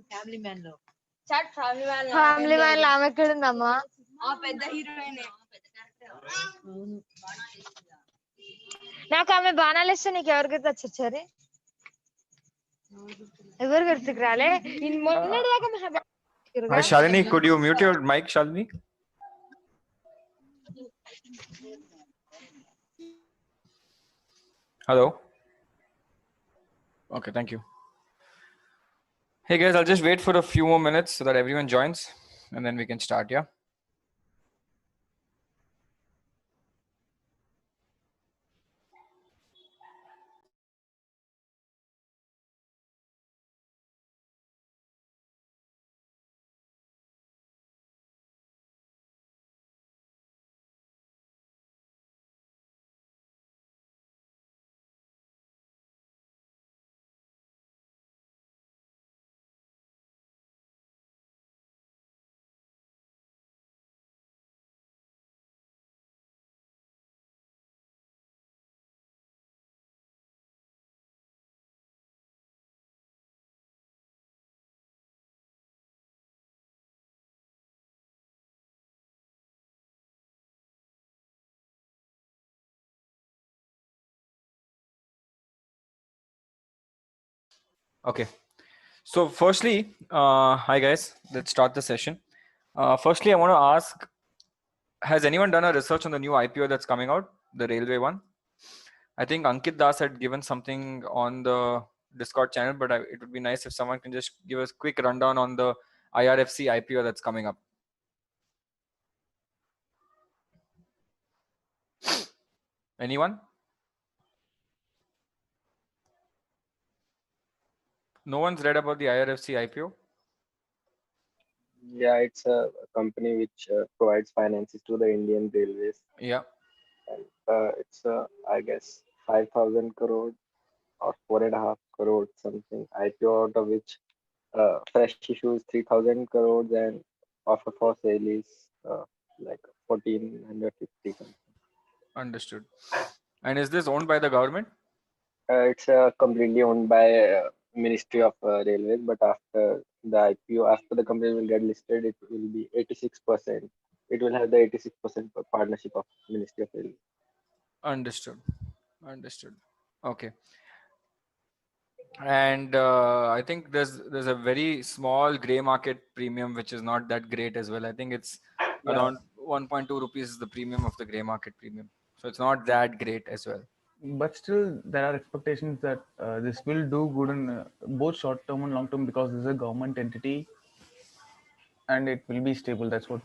Family man లో family man ఆమె ఎక్కడ ఉందమ్మా? పెద్ద హీరోయిన్. నాకు ఆమె బాణాలు ఇస్తే నీకు ఎవరు గుర్తొచ్చారు? ఎవరు గుర్తుకు రాలే? Hi Shalini, could you mute your mic, Shalini? Hello. Okay, thank you. Hey guys, I'll just wait for a few more minutes so that everyone joins and then we can start, yeah? Okay. So firstly, hi guys, let's start the session. Firstly, I want to ask, has anyone done a research on the new IPO that's coming out, the railway one? I think Ankit Das had given something on the Discord channel, but it would be nice if someone can just give us a quick rundown on the IRFC IPO that's coming up. Anyone? No one's read about the IRFC IPO? Yeah, it's a company which provides finances to the Indian Railways. Yeah. And it's I guess 5,000 crore or 4.5 crore something IPO, out of which fresh issue is 3,000 crores and offer for sale is like 1,450 something. Understood. And is this owned by the government? It's completely owned by Ministry of Railways, but after the IPO, after the company will get listed, it will be 86%. It will have the 86% partnership of Ministry of Railways. Understood. Understood. Okay. And I think there's a very small gray market premium which is not that great as well. I think it's around 1.2 rupees is the premium of the gray market premium. So it's not that great as well. But still, there are expectations that this will do good in both short term and long term because this is a government entity and it will be stable. That's what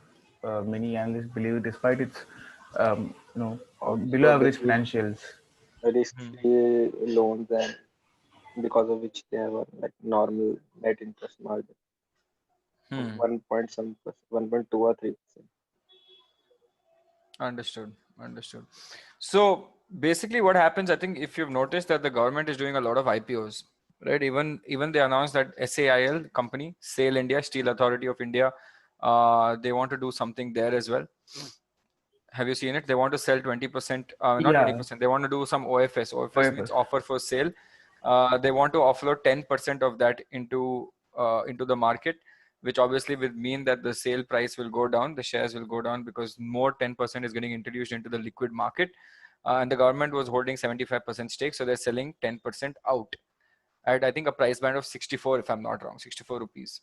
many analysts believe, despite its below average financials. Risky loans, and because of which they have a like normal net interest margin. 1.2 or 3%. Understood. So basically what happens, I think if you've noticed that the government is doing a lot of IPOs, right? Even they announced that SAIL company, SAIL India, Steel Authority of India, they want to do something there as well. Have you seen it? They want to sell 20%, not 20%. They want to do some OFS. OFS means offer for sale. They want to offload 10% of that into the market, which obviously will mean that the sale price will go down, the shares will go down because more 10% is getting introduced into the liquid market. And the government was holding 75% stake, so they're selling 10% out at I think a price band of 64, if I'm not wrong, 64 rupees.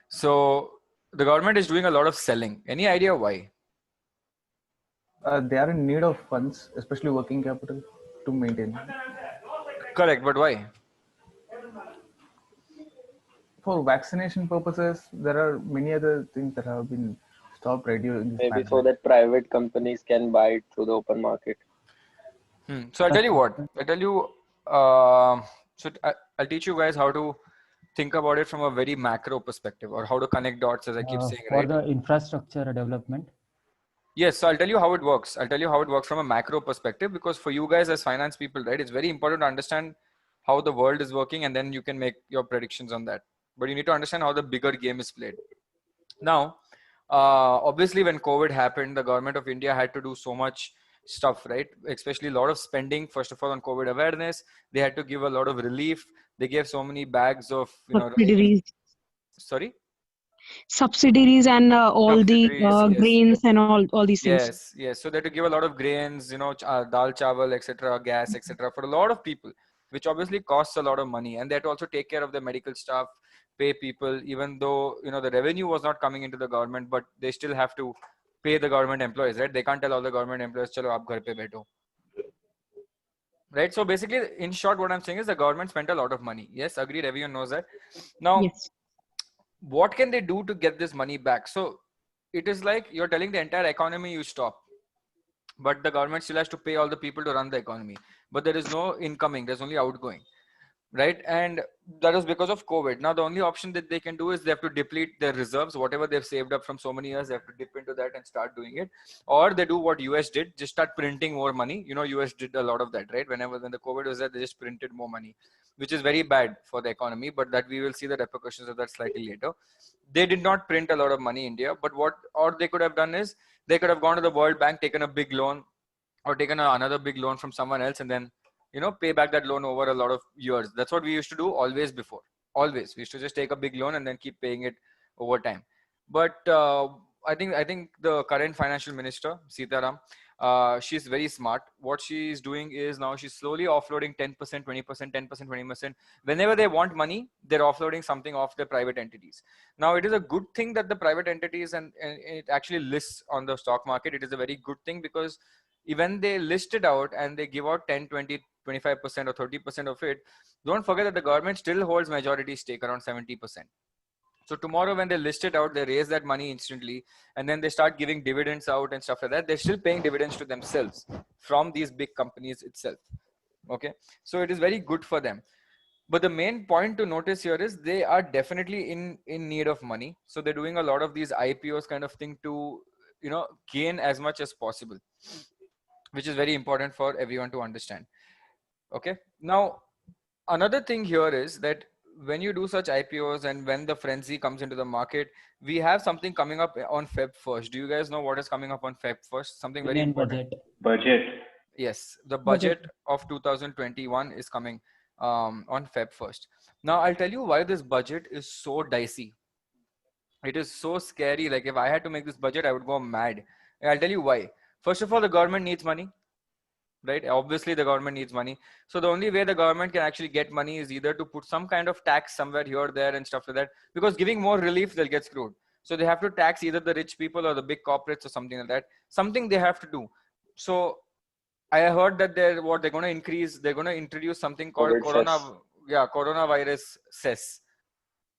So the government is doing a lot of selling. Any idea why? They are in need of funds, especially working capital, to maintain. Correct, but why? For vaccination purposes, there are many other things that have been stopped right during this Maybe pandemic. so that private companies can buy it through the open market. So I'll tell you what. I'll teach you guys how to think about it from a very macro perspective, or how to connect dots, as I keep saying, for right? the infrastructure development. Yes, so I'll tell you how it works. I'll tell you how it works from a macro perspective, because for you guys as finance people, right, it's very important to understand how the world is working, and then you can make your predictions on that. But you need to understand how the bigger game is played. Now, obviously, when COVID happened, the government of India had to do so much stuff, right? Especially a lot of spending, first of all, on COVID awareness. They had to give a lot of relief. They gave so many bags of, Subsidiaries. Sorry? Subsidiaries and all the Subsidiaries, yes. grains and all these things. Yes. So they had to give a lot of grains, dal chawal, etc., gas, etc., for a lot of people, which obviously costs a lot of money. And they had to also take care of the medical staff, pay people, even though, the revenue was not coming into the government, but they still have to pay the government employees, right? They can't tell all the government employees, chalo, aap ghar pe baitho. Right? So basically, in short, what I'm saying is the government spent a lot of money. Yes, agreed. Everyone knows that. Now, Yes. what can they do to get this money back? So it is like you're telling the entire economy you stop, but the government still has to pay all the people to run the economy, but there is no incoming, there's only outgoing, right? And that is because of COVID. Now the only option that they can do is they have to deplete their reserves, whatever they've saved up from so many years, they have to dip into that and start doing it. Or they do what US did, just start printing more money. US did a lot of that, right? When the COVID was there, they just printed more money, which is very bad for the economy, but that we will see the repercussions of that slightly later. They did not print a lot of money in India, but or they could have done is they could have gone to the World Bank, taken a big loan, or taken another big loan from someone else, and then pay back that loan over a lot of years. That's what we used to do always before. Always, we used to just take a big loan and then keep paying it over time. But I think the current financial minister, Sitaram, she's very smart. What she's doing is now she's slowly offloading 10%, 20%, 10%, 20%. Whenever they want money, they're offloading something off their private entities. Now, it is a good thing that the private entities and it actually lists on the stock market. It is a very good thing because even they list it out and they give out 10, 20, 25% or 30% of it, don't forget that the government still holds majority stake, around 70%. So tomorrow when they list it out, they raise that money instantly and then they start giving dividends out and stuff like that. They're still paying dividends to themselves from these big companies itself. Okay. So it is very good for them. But the main point to notice here is they are definitely in need of money. So they're doing a lot of these IPOs kind of thing to, gain as much as possible, which is very important for everyone to understand. Okay. Now, another thing here is that when you do such IPOs and when the frenzy comes into the market, we have something coming up on Feb 1st. Do you guys know what is coming up on Feb 1st? Something very Union important. budget. Yes, the budget of 2021 is coming on Feb 1st. Now, I'll tell you why this budget is so dicey. It is so scary. Like if I had to make this budget, I would go mad. And I'll tell you why. First of all, the government needs money. Right? Obviously, the government needs money. So the only way the government can actually get money is either to put some kind of tax somewhere here or there and stuff like that. Because giving more relief, they'll get screwed. So they have to tax either the rich people or the big corporates or something like that. Something they have to do. So I heard that they're going to introduce something called coronavirus cess.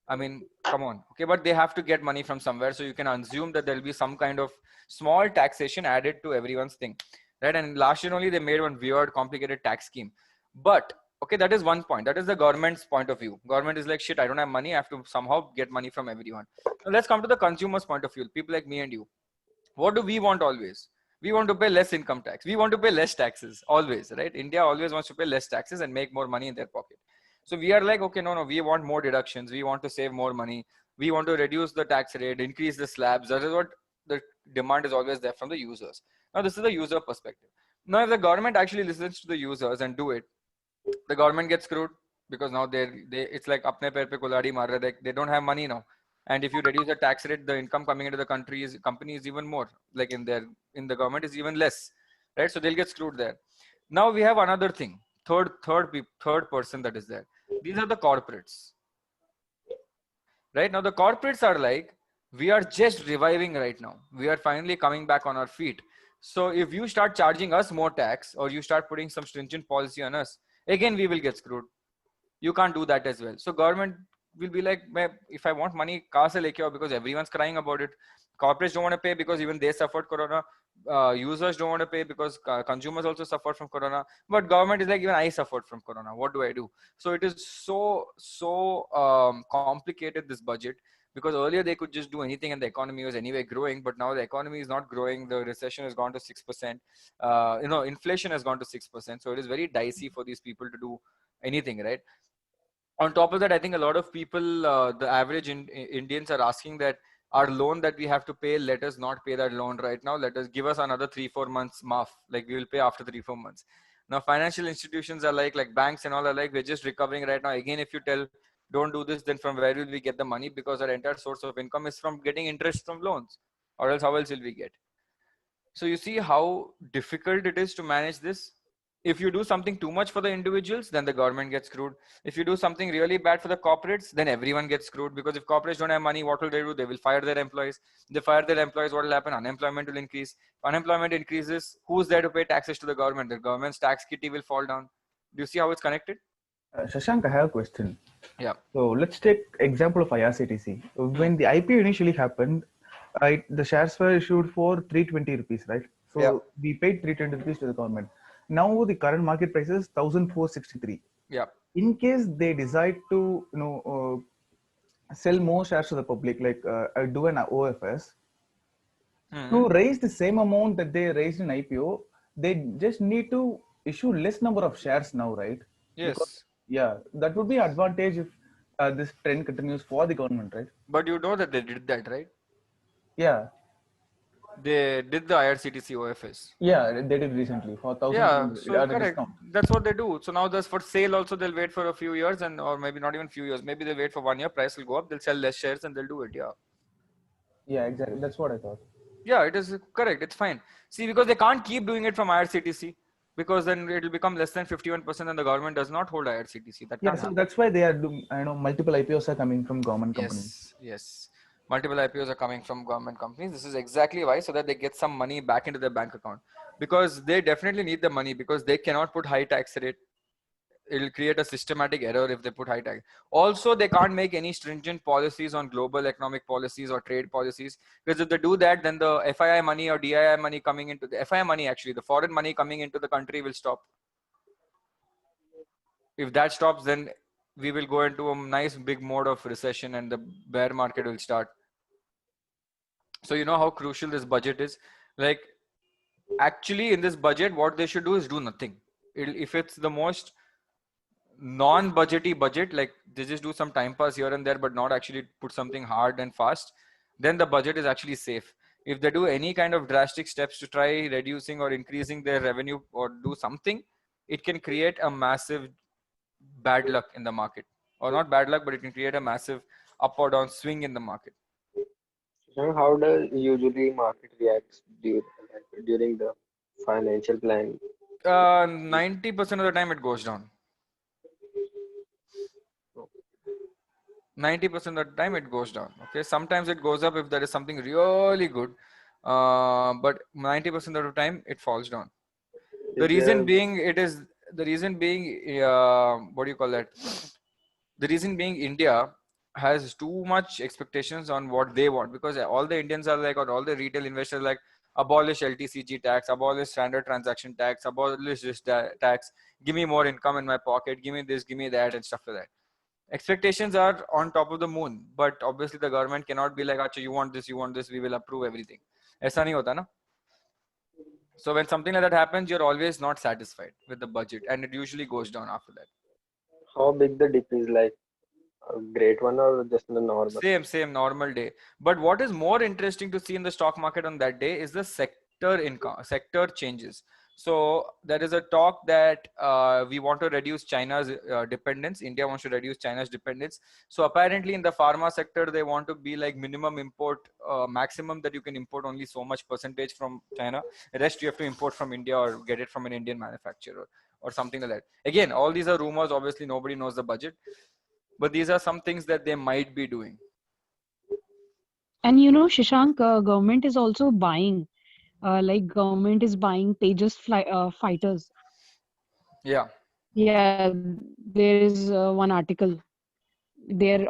I mean, come on. Okay, but they have to get money from somewhere. So you can assume that there'll be some kind of small taxation added to everyone's thing. Right? And last year only they made one weird, complicated tax scheme. But okay, that is one point. That is the government's point of view. Government is like, shit, I don't have money. I have to somehow get money from everyone. Now let's come to the consumer's point of view. People like me and you. What do we want always? We want to pay less income tax. We want to pay less taxes always, right? India always wants to pay less taxes and make more money in their pocket. So we are like, okay, no, we want more deductions. We want to save more money. We want to reduce the tax rate, increase the slabs. That is what the demand is always there from the users. Now, this is the user perspective. Now, if the government actually listens to the users and do it, the government gets screwed because now it's like apne pair pe kuladi maar rahe. They don't have money now. And if you reduce the tax rate, the income coming into the company is even more. Like in the government is even less, right? So they'll get screwed there. Now we have another thing, third person that is there. These are the corporates, right? Now the corporates are like, we are just reviving right now. We are finally coming back on our feet. So if you start charging us more tax or you start putting some stringent policy on us, again, we will get screwed. You can't do that as well. So government will be like, if I want money, kahan se leke aao, because everyone's crying about it. Corporates don't want to pay because even they suffered corona. Users don't want to pay because consumers also suffered from corona. But government is like, even I suffered from corona. What do I do? So it is so complicated, this budget. Because earlier they could just do anything and the economy was anyway growing, but now the economy is not growing. The recession has gone to 6%. Inflation has gone to 6%. So it is very dicey for these people to do anything, right? On top of that, I think a lot of people, the average Indians are asking that, our loan that we have to pay, let us not pay that loan right now. Let us give us another 3-4 months maaf. Like we will pay after 3-4 months. Now financial institutions are like banks and all are like, we're just recovering right now. Again, if you tell don't do this, then from where will we get the money? Because our entire source of income is from getting interest from loans, or else how else will we get? So you see how difficult it is to manage this. If you do something too much for the individuals, then the government gets screwed. If you do something really bad for the corporates, then everyone gets screwed, because if corporates don't have money, what will they do? They will fire their employees. They fire their employees, what will happen? Unemployment will increase. If unemployment increases, who's there to pay taxes to the government? The government's tax kitty will fall down. Do you see how it's connected? Shashank, I have a question. Yeah. So let's take example of IRCTC. When the IPO initially happened, the shares were issued for 320 rupees, right? So Yeah. we paid 320 rupees to the government. Now the current market price is 1,463. Yeah. In case they decide to, sell more shares to the public, like do an OFS, to raise the same amount that they raised in IPO, they just need to issue less number of shares now, right? Yes. Because, yeah, that would be an advantage if this trend continues for the government, right? But you know that they did that, right? Yeah. They did the IRCTC OFS. Yeah, they did recently for 1,000. Yeah, so at a correct. discount. That's what they do. So now there's for sale also, they'll wait for a few years, and or maybe not even few years. Maybe they wait for 1 year, price will go up, they'll sell less shares and they'll do it. Yeah. Yeah, exactly. That's what I thought. Yeah, it is correct. It's fine. See, because they can't keep doing it from IRCTC, because then it will become less than 51% and the government does not hold IRCTC. That Yeah, can't so happen. that's why they are doing, multiple IPOs are coming from government companies. Yes. Multiple IPOs are coming from government companies. This is exactly why, so that they get some money back into their bank account, because they definitely need the money, because they cannot put high tax rate. It'll create a systematic error if they put high tax. Also, they can't make any stringent policies on global economic policies or trade policies, because if they do that, then the FII money or DII money coming into the FII money, actually the foreign money coming into the country will stop. If that stops, then we will go into a nice big mode of recession and the bear market will start. So you know how crucial this budget is. Like, actually in this budget, what they should do is do nothing. If it's the most non-budgety budget, like they just do some time pass here and there, but not actually put something hard and fast, then the budget is actually safe. If they do any kind of drastic steps to try reducing or increasing their revenue or do something, it can create a massive bad luck in the market, or not bad luck, but it can create a massive up or down swing in the market. So how does usually market reacts during the financial plan? 90% of the time it goes down. 90% of the time it goes down. Okay, sometimes it goes up if there is something really good, but 90% of the time it falls down. The reason being, what do you call that? The reason being, India has too much expectations on what they want, because all the Indians are like, or all the retail investors like, abolish LTCG tax, abolish standard transaction tax, abolish this tax, give me more income in my pocket, give me this, give me that, and stuff like that. Expectations are on top of the moon, but obviously the government cannot be like, Acha, you want this, we will approve everything. Aisa nahi hota na? So when something like that happens, you're always not satisfied with the budget, and it usually goes down after that. How big the dip is, like a great one or just the normal? Same normal day. But what is more interesting to see in the stock market on that day is the sector changes. So there is a talk that we want to reduce China's dependence. India wants to reduce China's dependence. So apparently in the pharma sector, they want to be like minimum import, maximum that you can import only so much percentage from China. The rest you have to import from India or get it from an Indian manufacturer or something like that. Again, all these are rumors. Obviously, nobody knows the budget. But these are some things that they might be doing. And Shashank, government is also buying. Government is buying Tejas fighters. Yeah. Yeah, there is one article. They're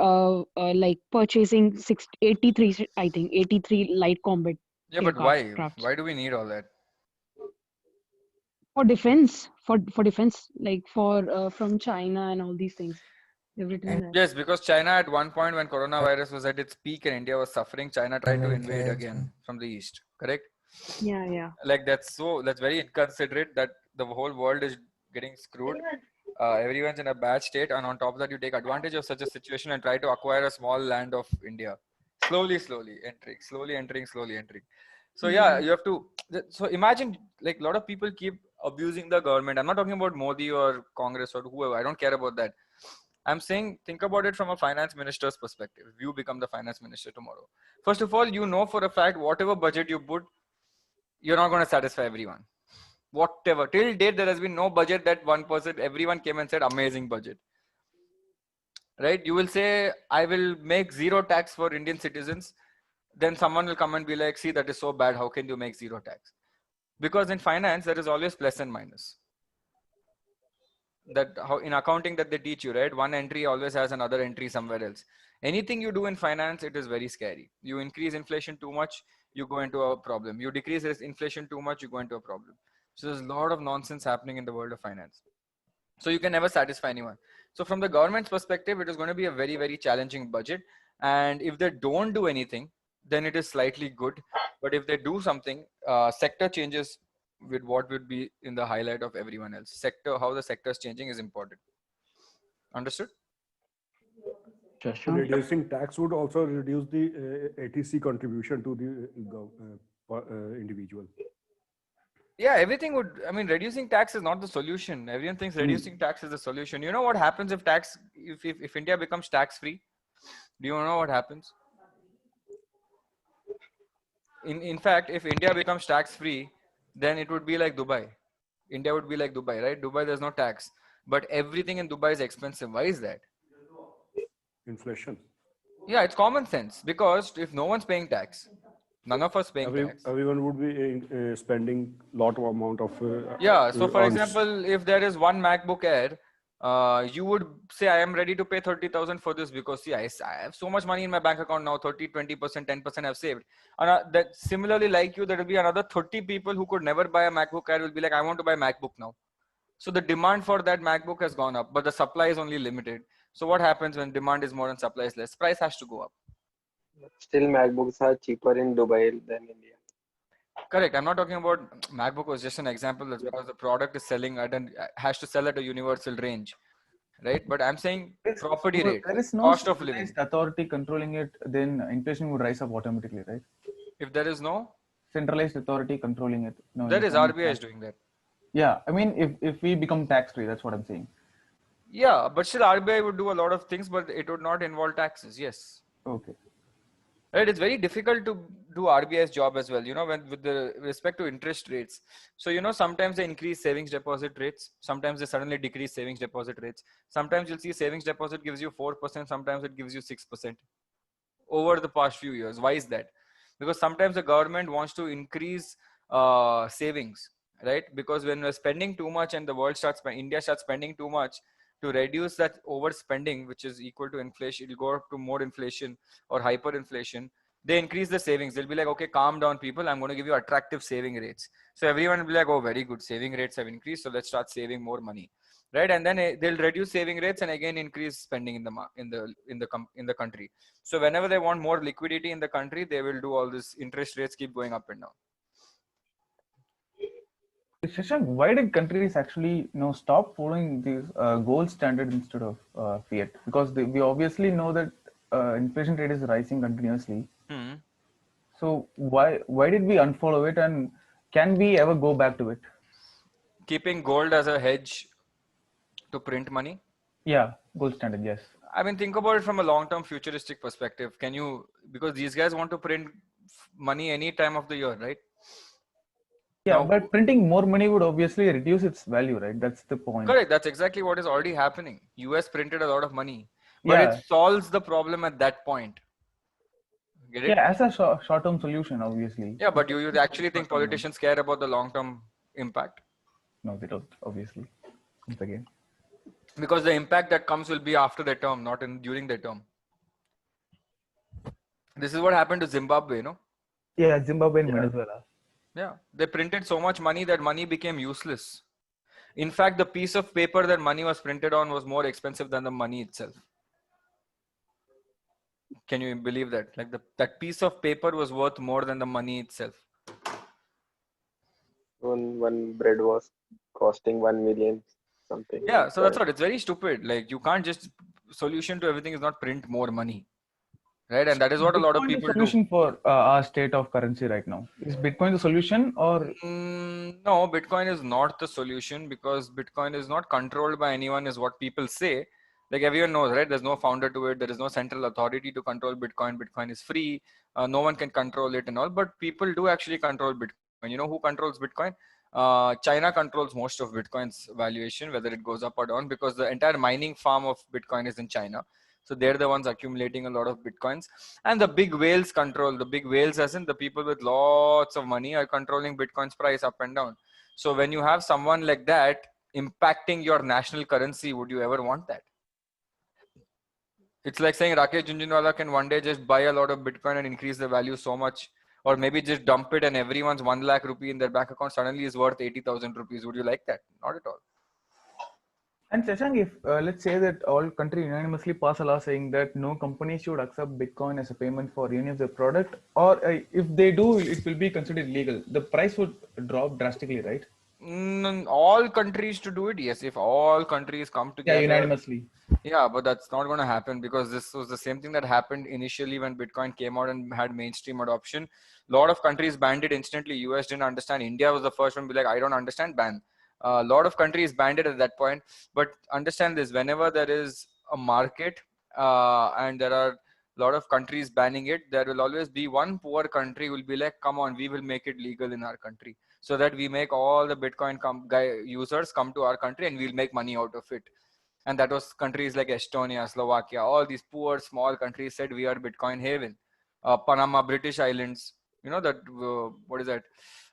purchasing 83, I think, 83 light combat. Yeah, but why? Crafts. Why do we need all that? For defense, for defense, like from China and all these things. They've written that. Yes, because China at one point when coronavirus was at its peak and India was suffering, China tried to invade again from the east. Correct? Yeah. Like that's very inconsiderate that the whole world is getting screwed. Everyone's in a bad state, and on top of that, you take advantage of such a situation and try to acquire a small land of India. slowly entering. So yeah, you have to. So imagine, like, a lot of people keep abusing the government. I'm not talking about Modi or Congress or whoever. I don't care about that. I'm saying, think about it from a finance minister's perspective. If you become the finance minister tomorrow, first of all, you know for a fact whatever budget you put, you're not going to satisfy everyone. Whatever, till date, there has been no budget that everyone came and said amazing budget. Right? You will say, I will make zero tax for Indian citizens. Then someone will come and be like, see, that is so bad. How can you make zero tax? Because in finance, there is always plus and minus. That how in accounting that they teach you, right? One entry always has another entry somewhere else. Anything you do in finance, it is very scary. You increase inflation too much, you go into a problem. You decrease inflation too much, you go into a problem. So there's a lot of nonsense happening in the world of finance. So you can never satisfy anyone. So from the government's perspective, it is going to be a very, very challenging budget. And if they don't do anything, then it is slightly good. But if they do something, sector changes with what would be in the highlight of everyone else. Sector, how the sector is changing is important. Understood? So reducing tax would also reduce the ATC contribution to the individual. Yeah, everything would. I mean, reducing tax is not the solution. Everyone thinks reducing tax is the solution. You know what happens if India becomes tax free? Do you know what happens? In fact, if India becomes tax free, then it would be like Dubai. India would be like Dubai, right? Dubai, there's no tax, but everything in Dubai is expensive. Why is that? Inflation. Yeah, it's common sense, because if no one's paying tax, none of us paying tax. Everyone would be spending lot of amount of. Yeah. So for example, if there is one MacBook Air, you would say, I am ready to pay 30,000 for this because see, I have so much money in my bank account now, 30, 20%, 10% I've saved. And that similarly, like you, there will be another 30 people who could never buy a MacBook Air will be like, I want to buy MacBook now. So the demand for that MacBook has gone up, but the supply is only limited. So what happens when demand is more and supply is less? Price has to go up. Still, MacBooks are cheaper in Dubai than India. Correct. I'm not talking about MacBook was just an example. That's because the product is selling at has to sell at a universal range, right? But I'm saying property rate, there is no cost of living. authority controlling it, then inflation would rise up automatically, right? If there is no centralized authority controlling it, no. There is RBI is doing that. Yeah, I mean, if we become tax free, that's what I'm saying. Yeah, but still RBI would do a lot of things, but it would not involve taxes. Yes. Okay. Right, it's very difficult to do RBI's job as well, you know, with the respect to interest rates. So, you know, sometimes they increase savings deposit rates. Sometimes they suddenly decrease savings deposit rates. Sometimes you'll see savings deposit gives you 4%. Sometimes it gives you 6% over the past few years. Why is that? Because sometimes the government wants to increase savings, right? Because when we're spending too much and the world India starts spending too much, to reduce that overspending, which is equal to inflation, it'll go up to more inflation or hyperinflation. They increase the savings. They'll be like, okay, calm down, people. I'm going to give you attractive saving rates. So everyone will be like, oh, very good. Saving rates have increased. So let's start saving more money, right? And then they'll reduce saving rates and again increase spending in the country. So whenever they want more liquidity in the country, they will do all this. Interest rates keep going up and down. Shashank, why did countries actually stop following these gold standard instead of fiat? Because we obviously know that inflation rate is rising continuously. So why did we unfollow it, and can we ever go back to it? Keeping gold as a hedge to print money? Yeah, gold standard, yes. I mean, think about it from a long-term futuristic perspective. Because these guys want to print money any time of the year, right? Yeah, but printing more money would obviously reduce its value, right? That's the point. Correct. That's exactly what is already happening. US printed a lot of money, but it solves the problem at that point. Get it? Yeah, as a short-term solution, obviously. Yeah, but you actually think politicians care about the long-term impact? No, they don't, obviously. Once again. Because the impact that comes will be after their term, not during their term. This is what happened to Zimbabwe, no? Yeah, Zimbabwe and Venezuela. Yeah, they printed so much money that money became useless. In fact, the piece of paper that money was printed on was more expensive than the money itself. Can you believe that? Like that piece of paper was worth more than the money itself. One bread was costing 1 million something. Yeah, so that's what, it's very stupid. Like you can't just, solution to everything is not print more money. right? And that is what a lot of Bitcoin is people the do. solution for our state of currency right now. Is Bitcoin the solution, or No, Bitcoin is not the solution because Bitcoin is not controlled by anyone, is what people say. Like everyone knows, right? There's no founder to it. There is no central authority to control Bitcoin. Bitcoin is free. No one can control it and all. But people do actually control Bitcoin. You know who controls Bitcoin? China controls most of Bitcoin's valuation, whether it goes up or down, because the entire mining farm of Bitcoin is in China. So they're the ones accumulating a lot of Bitcoins. And the big whales control, the big whales as in the people with lots of money are controlling Bitcoin's price up and down. So when you have someone like that impacting your national currency, would you ever want that? It's like saying Rakesh Jhunjhunwala can one day just buy a lot of Bitcoin and increase the value so much, or maybe just dump it and everyone's 1 lakh rupee in their bank account suddenly is worth 80,000 rupees. Would you like that? Not at all. and Shashank, if let's say that all countries unanimously pass a law saying that no company should accept Bitcoin as a payment for any of their product, or if they do, it will be considered illegal. The price would drop drastically, right? All countries to do it, yes. If all countries come together, Yeah, unanimously. yeah, but that's not going to happen because this was the same thing that happened initially when Bitcoin came out and had mainstream adoption. A lot of countries banned it instantly. US didn't understand. India was the first one to be like, I don't understand, ban. A lot of countries banned it at that point. But understand this: whenever there is a market and there are a lot of countries banning it, there will always be one poor country who will be like, come on, we will make it legal in our country, so that we make all the Bitcoin users come to our country and we'll make money out of it. And that was countries like Estonia, Slovakia, all these poor small countries said we are Bitcoin haven. Panama, British Islands, you know that, what is that?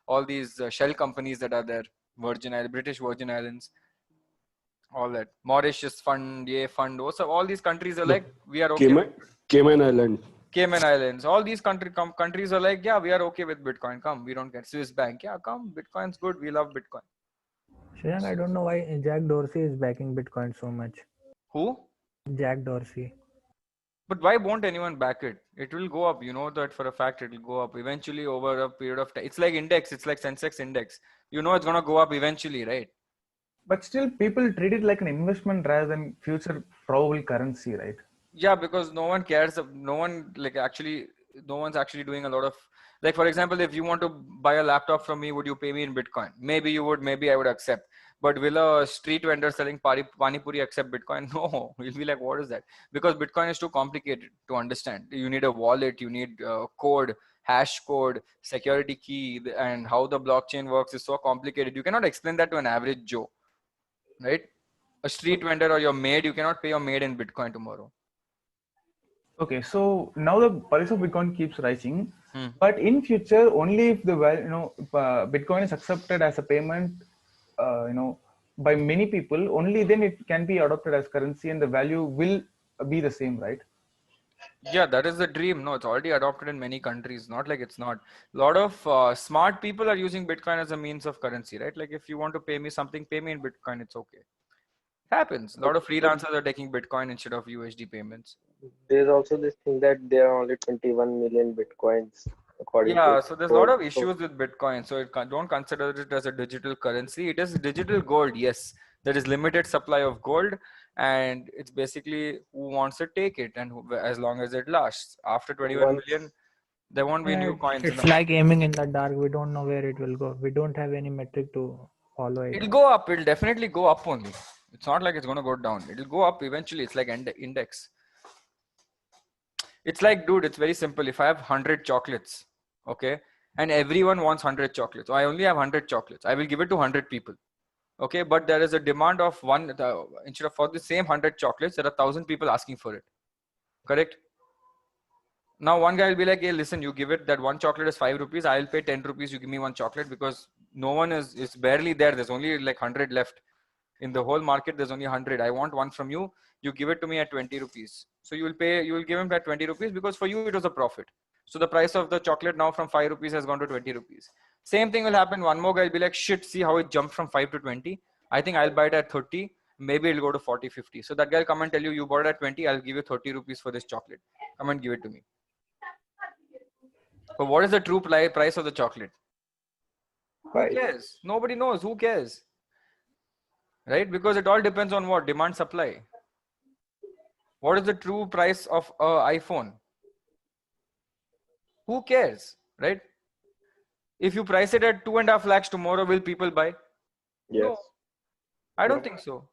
All these shell companies that are there, British Virgin Islands, all that. Mauritius fund, fund, also all these countries are like, we are okay. Cayman Island. Cayman Islands, all these countries are like, yeah, we are okay with Bitcoin. Come, we don't get Swiss bank. Yeah, come, Bitcoin's good. We love Bitcoin. Shashank, I don't know why Jack Dorsey is backing Bitcoin so much. Who? Jack Dorsey. But why won't anyone back it? It will go up. You know that for a fact. It will go up eventually over a period of time. It's like index. It's like Sensex index. You know it's gonna go up eventually, right? But still, people treat it like an investment rather than future probable currency, right? Yeah, because no one cares. No one's actually doing a lot of, like, for example, if you want to buy a laptop from me, would you pay me in Bitcoin? Maybe you would, maybe I would accept. But will a street vendor selling Pani Puri accept Bitcoin? No, he'll be like, what is that? Because Bitcoin is too complicated to understand. You need a wallet, you need code, hash code, security key, and how the blockchain works is so complicated. You cannot explain that to an average Joe, right? A street vendor or your maid, you cannot pay your maid in Bitcoin tomorrow. Okay, so now the price of Bitcoin keeps rising, but in future, only if the Bitcoin is accepted as a payment, by many people, only then it can be adopted as currency, and the value will be the same, right? Yeah, that is the dream. No, it's already adopted in many countries. Not like it's not. A lot of smart people are using Bitcoin as a means of currency, right? Like if you want to pay me something, pay me in Bitcoin. It's okay. It happens. A lot of freelancers are taking Bitcoin instead of USD payments. There's also this thing that there are only 21 million Bitcoins according to. So there's a lot of issues with Bitcoin. So don't consider it as a digital currency. It is digital gold. Yes, there is limited supply of gold, and it's basically who wants to take it, and as long as it lasts. After 21 million, there won't be new coins. It's like aiming in the dark. We don't know where it will go. We don't have any metric to follow it. It'll go up. It'll definitely go up only. It's not like it's going to go down. It'll go up eventually. It's like index. It's like, dude, it's very simple. If I have 100 chocolates, okay, and everyone wants 100 chocolates, so I only have 100 chocolates, I will give it to 100 people, okay, but there is a demand of instead of for the same 100 chocolates, there are 1,000 people asking for it, correct? Now one guy will be like, hey, listen, you give it that one chocolate is 5 rupees, I'll pay 10 rupees, you give me one chocolate, because no one is barely there. There's only like 100 left. In the whole market, there's only 100. I want one from you. You give it to me at 20 rupees. So you will give him at 20 rupees because for you, it was a profit. So the price of the chocolate now from 5 rupees has gone to 20 rupees. Same thing will happen. One more guy will be like, shit, see how it jumped from 5 to 20. I think I'll buy it at 30. Maybe it'll go to 40, 50. So that guy will come and tell you, you bought it at 20. I'll give you 30 rupees for this chocolate. Come and give it to me. But what is the true price of the chocolate? Who cares? Nobody knows. Who cares? Right? Because it all depends on what? Demand supply. What is the true price of an iPhone? Who cares, right? If you price it at 2.5 lakhs tomorrow, will people buy? Yes. No, I don't No. think so.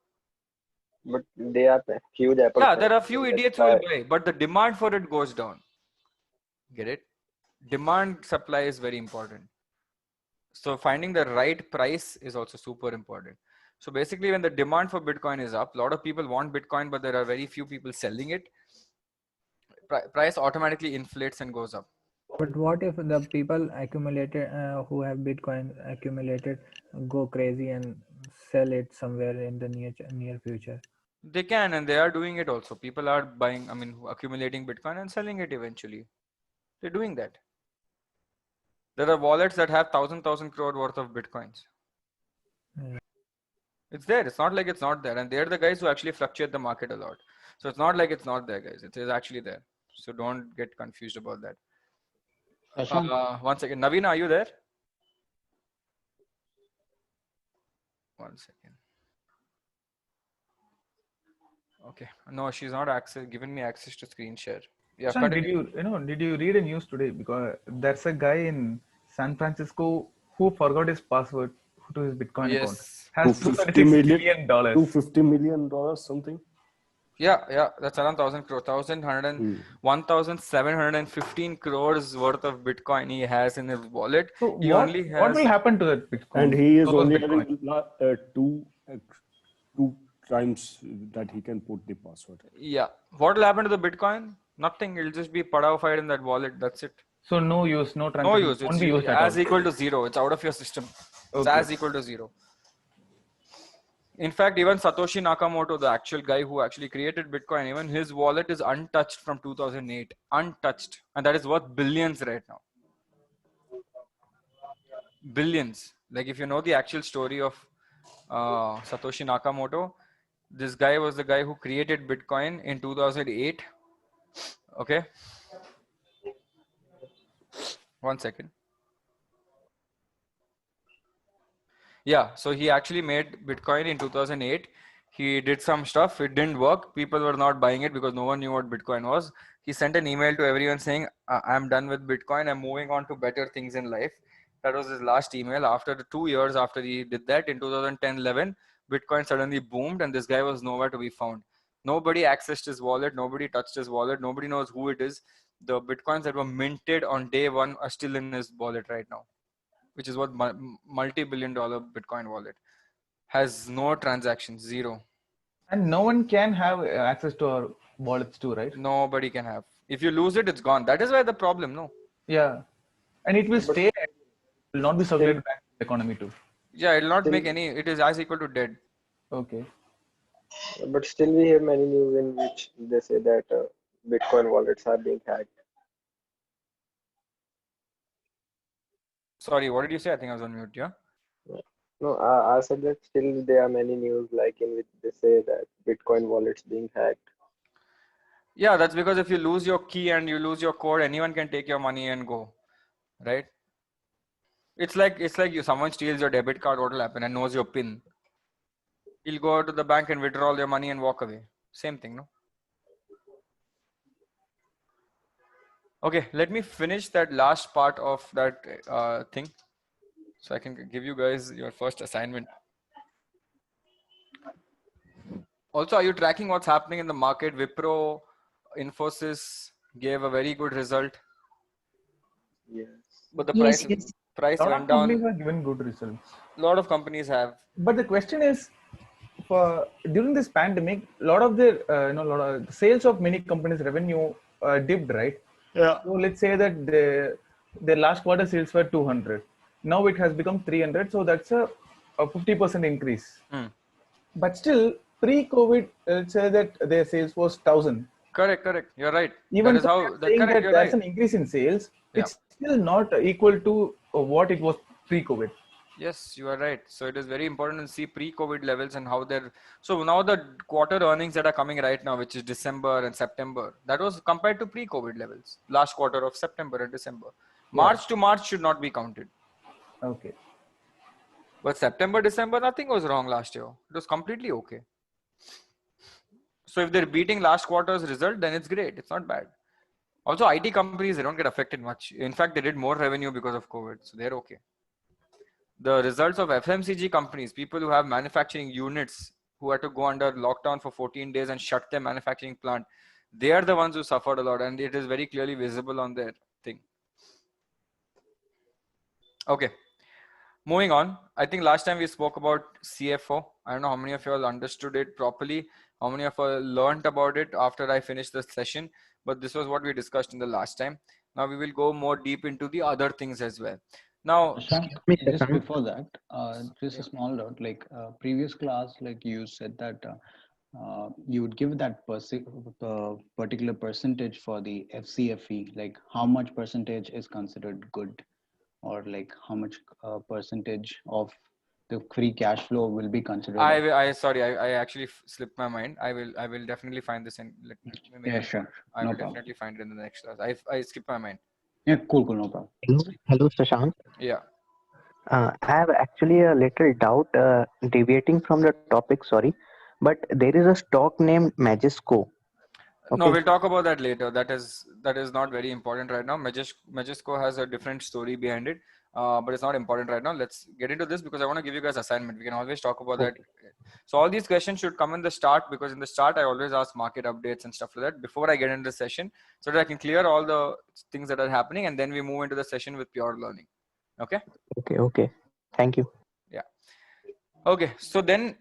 But they are huge Apple Yeah, fans, there are so few that's idiots who will why- buy, but the demand for it goes down. Get it? Demand supply is very important. So finding the right price is also super important. So basically, when the demand for Bitcoin is up, a lot of people want Bitcoin, but there are very few people selling it. Price automatically inflates and goes up. But what if the people accumulated who have Bitcoin accumulated go crazy and sell it somewhere in the near future? They can, and they are doing it also. People are buying, I mean, accumulating Bitcoin and selling it eventually. They're doing that. There are wallets that have 1,000 crore worth of Bitcoins. Yeah. It's there. It's not like it's not there. And they're the guys who actually fluctuate the market a lot. So it's not like it's not there, guys. It is actually there. So don't get confused about that. One second. Naveen, are you there? One second. Okay. No, she's not given me access to screen share. Yeah, Sean, continue. did you read a news today? Because there's a guy in San Francisco who forgot his password to his Bitcoin account. Yes. Has $250 $236 million. $250 million something. Yeah, that's around 1,000 crore, 1,715 crores worth of Bitcoin he has in his wallet. So He what only what has, will happen to that Bitcoin? And he is to those only Bitcoin? having two times that he can put the password. yeah. What will happen to the Bitcoin? Nothing. It'll just be padafied in that wallet. That's it. So no use, no No transaction. use. Won't It's be used at as all. equal to zero. It's out of your system. It's Okay. as equal to zero. In fact, even Satoshi Nakamoto, the actual guy who actually created Bitcoin, even his wallet is untouched from 2008. Untouched. And that is worth billions right now. Billions. Like if you know the actual story of Satoshi Nakamoto, this guy was the guy who created Bitcoin in 2008. Okay. One second. Yeah, so he actually made Bitcoin in 2008. He did some stuff. It didn't work. People were not buying it because no one knew what Bitcoin was. He sent an email to everyone saying, I'm done with Bitcoin. I'm moving on to better things in life. That was his last email. After the 2 years after he did that, in 2010-11, Bitcoin suddenly boomed and this guy was nowhere to be found. Nobody accessed his wallet. Nobody touched his wallet. Nobody knows who it is. The Bitcoins that were minted on day one are still in his wallet right now, which is what multi-billion-dollar Bitcoin wallet has no transactions, zero. And no one can have access to our wallets too, right? Nobody can have. If you lose it, it's gone. That is why the problem, no? Yeah. And it will stay, it will not be circulated back to the economy too. Yeah, it will not make any, it is as equal to dead. Okay. But still, we hear many news in which they say that Bitcoin wallets are being hacked. Sorry, what did you say? I think I was on mute, yeah? No, I said that still there are many news like in which they say that Bitcoin wallets being hacked. Yeah, that's because if you lose your key and you lose your code, anyone can take your money and go, right? It's like someone steals your debit card, what will happen, and knows your PIN. He'll go to the bank and withdraw all your money and walk away. Same thing, no? Okay, let me finish that last part of that thing, so I can give you guys your first assignment. Also, are you tracking what's happening in the market? Wipro, Infosys gave a very good result, Yes. but the Yes, price A lot went of companies down. have given good results. A lot of companies have. But the question is, for during this pandemic, a lot of the sales of many companies' revenue dipped, right? Yeah. So let's say that their last quarter sales were 200. Now it has become 300. So that's a 50% increase. But still, pre-COVID, let's say that their sales was 1,000. Correct. You're right. Even That is though how. I'm saying Correct. that You're there's right. an increase in sales, Yeah. it's still not equal to what it was pre-COVID. Yes, you are right. So it is very important to see pre-COVID levels and how they're. So now the quarter earnings that are coming right now, which is December and September, that was compared to pre-COVID levels. Last quarter of September and December. March to March should not be counted. Okay. But September, December, nothing was wrong last year. It was completely okay. So if they're beating last quarter's result, then it's great. It's not bad. Also, IT companies, they don't get affected much. In fact, they did more revenue because of COVID, so they're okay. The results of FMCG companies, people who have manufacturing units who had to go under lockdown for 14 days and shut their manufacturing plant, they are the ones who suffered a lot, and it is very clearly visible on their thing. Okay. Moving on, I think last time we spoke about CFO. I don't know how many of you all understood it properly, how many of you all learned about it after I finished the session, but this was what we discussed in the last time. Now we will go more deep into the other things as well. Now, just before that, just a small note, like previous class, like you said that you would give that particular percentage for the FCFE, like how much percentage is considered good, or like how much percentage of the free cash flow will be considered. I actually slipped my mind. I will definitely find this and let me yeah, sure. I will definitely find it in the next class. I skipped my mind. Yeah, cool, no problem. Hello, Shashank. Yeah. I have actually a little doubt, deviating from the topic, sorry, but there is a stock named Majesco. Okay. No, we'll talk about that later. That is not very important right now. Majesco has a different story behind it, but it's not important right now. Let's get into this because I want to give you guys assignment. We can always talk about that. So all these questions should come in the start, because in the start I always ask market updates and stuff like that before I get into the session, so that I can clear all the things that are happening, and then we move into the session with pure learning. Okay. Okay. Thank you. Yeah. Okay. So then,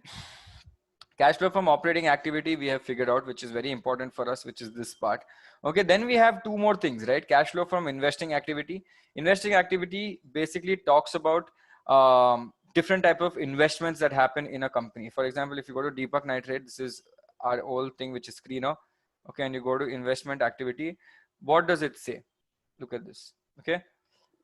cash flow from operating activity we have figured out, which is very important for us, which is this part. Okay, then we have two more things, right? Cash flow from investing activity. Investing activity basically talks about different type of investments that happen in a company. For example, if you go to Deepak Nitrate, this is our old thing, which is screener. Okay, and you go to investment activity. What does it say? Look at this. Okay.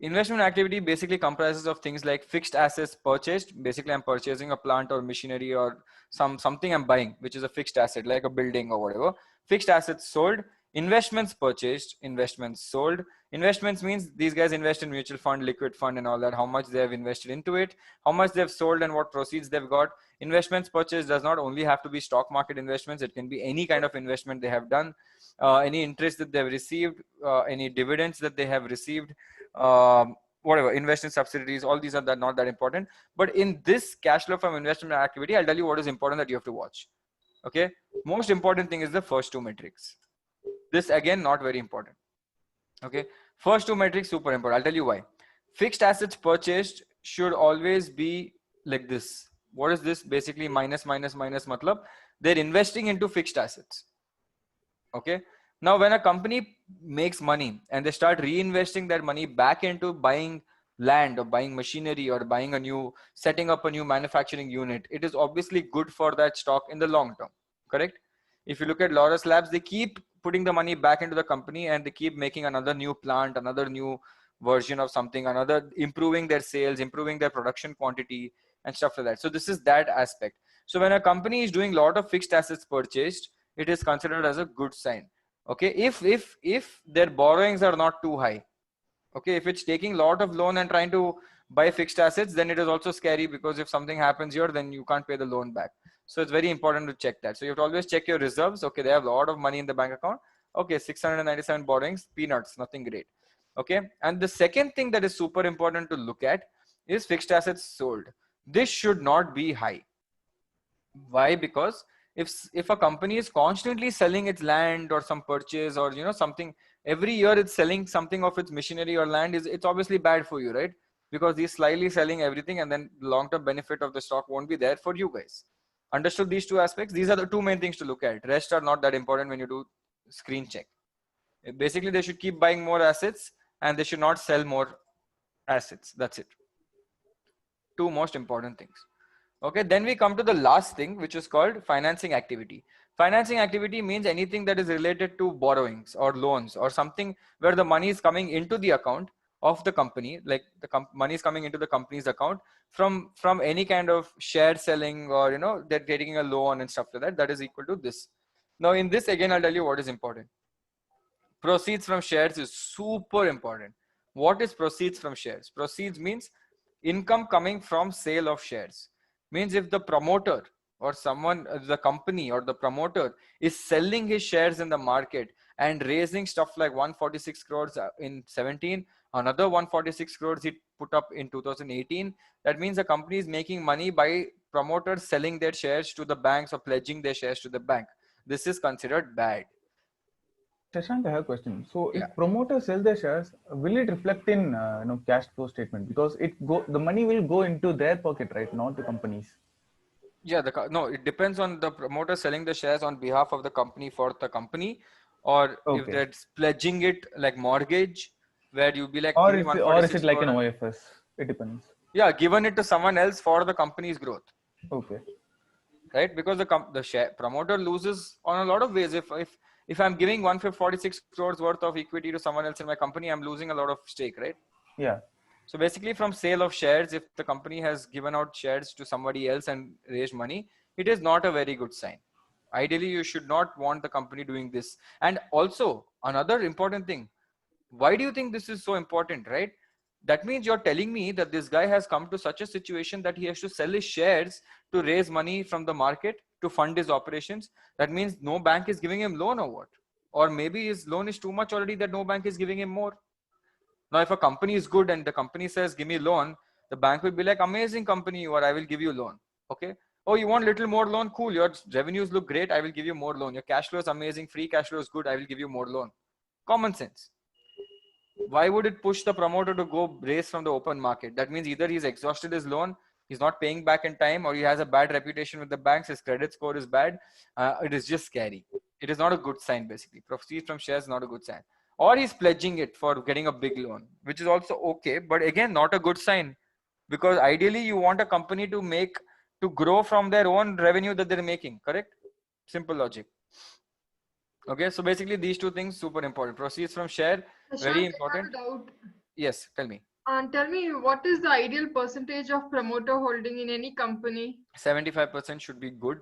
Investment activity basically comprises of things like fixed assets purchased. Basically, I'm purchasing a plant or machinery or something I'm buying, which is a fixed asset, like a building or whatever. Fixed assets sold. Investments purchased. Investments sold. Investments means these guys invest in mutual fund, liquid fund, and all that. How much they have invested into it, how much they've sold, and what proceeds they've got. Investments purchased does not only have to be stock market investments. It can be any kind of investment they have done, any interest that they've received, any dividends that they have received. Whatever, invest in subsidiaries, all these are not that important. But in this cash flow from investment activity, I'll tell you what is important that you have to watch. Okay, most important thing is the first two metrics. This again, not very important. Okay, first two metrics super important. I'll tell you why. Fixed assets purchased should always be like this. What is this? Basically minus matlab they're investing into fixed assets. Okay. Now, when a company makes money and they start reinvesting that money back into buying land or buying machinery or setting up a new manufacturing unit, it is obviously good for that stock in the long term. Correct? If you look at Laurus Labs, they keep putting the money back into the company and they keep making another new plant, another new version of something, improving their sales, improving their production quantity and stuff like that. So this is that aspect. So when a company is doing a lot of fixed assets purchased, it is considered as a good sign. Okay, if their borrowings are not too high, okay, if it's taking a lot of loan and trying to buy fixed assets, then it is also scary, because if something happens here, then you can't pay the loan back. So it's very important to check that. So you have to always check your reserves. Okay, they have a lot of money in the bank account. Okay, 697 borrowings, peanuts, nothing great. Okay, and the second thing that is super important to look at is fixed assets sold. This should not be high. Why? Because if a company is constantly selling its land or some purchase or something, every year it's selling something of its machinery or land, it's obviously bad for you, right? Because he's slightly selling everything, and then the long-term benefit of the stock won't be there for you guys. Understood these two aspects? These are the two main things to look at. Rest are not that important when you do screen check. Basically, they should keep buying more assets and they should not sell more assets. That's it. Two most important things. Okay, then we come to the last thing, which is called financing activity. Financing activity means anything that is related to borrowings or loans or something where the money is coming into the account of the company, like the money is coming into the company's account from any kind of share selling, or they're taking a loan and stuff like that. That is equal to this. Now in this, again, I'll tell you what is important. Proceeds from shares is super important. What is proceeds from shares? Proceeds means income coming from sale of shares. Means if the promoter or someone, the company or the promoter is selling his shares in the market and raising stuff like 146 crores in 17, another 146 crores he put up in 2018. That means the company is making money by promoters selling their shares to the banks or pledging their shares to the bank. This is considered bad. Shashank, I have a question. So, Yeah. if promoters sell their shares, will it reflect in cash flow statement? Because the money will go into their pocket, right? Not the companies. Yeah, no, it depends on the promoter selling the shares on behalf of the company for the company, or if Okay. they're pledging it like mortgage, where you'll be like, Or give me is it 146 like an crore. OFS? It depends. Yeah, given it to someone else for the company's growth, Okay. right? Because the share promoter loses on a lot of ways. If I'm giving 146 crores worth of equity to someone else in my company, I'm losing a lot of stake, right? Yeah. So basically, from sale of shares, if the company has given out shares to somebody else and raised money, it is not a very good sign. Ideally, you should not want the company doing this. And also, another important thing, why do you think this is so important, right? That means you're telling me that this guy has come to such a situation that he has to sell his shares to raise money from the market to fund his operations. That means no bank is giving him loan or what? Or maybe his loan is too much already that no bank is giving him more. Now, if a company is good and the company says, give me loan, the bank will be like, amazing company you are, I will give you loan. Okay. Oh, you want little more loan? Cool. Your revenues look great. I will give you more loan. Your cash flow is amazing. Free cash flow is good. I will give you more loan. Common sense. Why would it push the promoter to go raise from the open market? That means either he's exhausted his loan, he's not paying back in time, or he has a bad reputation with the banks. His credit score is bad. It is just scary. It is not a good sign, basically. Proceeds from shares is not a good sign. Or he's pledging it for getting a big loan, which is also okay, but again, not a good sign, because ideally you want a company to grow from their own revenue that they're making, correct? Simple logic. Okay, so basically these two things super important. Proceeds from share, very important. Yes, tell me. Tell me, what is the ideal percentage of promoter holding in any company? 75% should be good.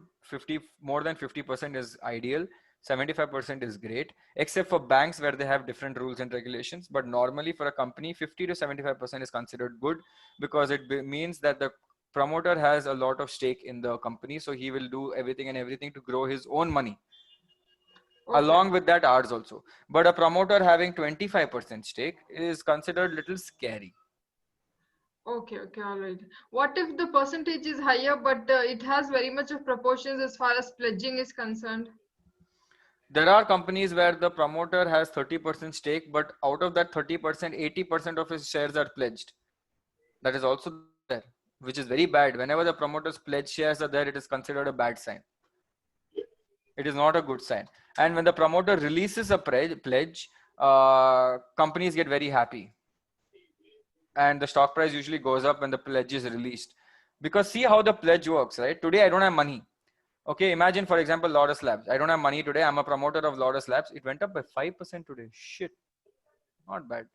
More than 50% is ideal. 75% is great, except for banks where they have different rules and regulations. But normally for a company, 50 to 75% is considered good, because it means that the promoter has a lot of stake in the company. So he will do everything to grow his own money. Okay. Along with that, ours also. But a promoter having 25% stake is considered a little scary. Okay, all right. What if the percentage is higher, but it has very much of proportions as far as pledging is concerned? There are companies where the promoter has 30% stake, but out of that 30%, 80% of his shares are pledged. That is also there, which is very bad. Whenever the promoter's pledged shares are there, it is considered a bad sign. It is not a good sign. And when the promoter releases a pledge, companies get very happy. And the stock price usually goes up when the pledge is released. Because see how the pledge works, right? Today, I don't have money. Okay, imagine, for example, Lotus Labs. I don't have money today. I'm a promoter of Lotus Labs. It went up by 5% today. Shit. Not bad.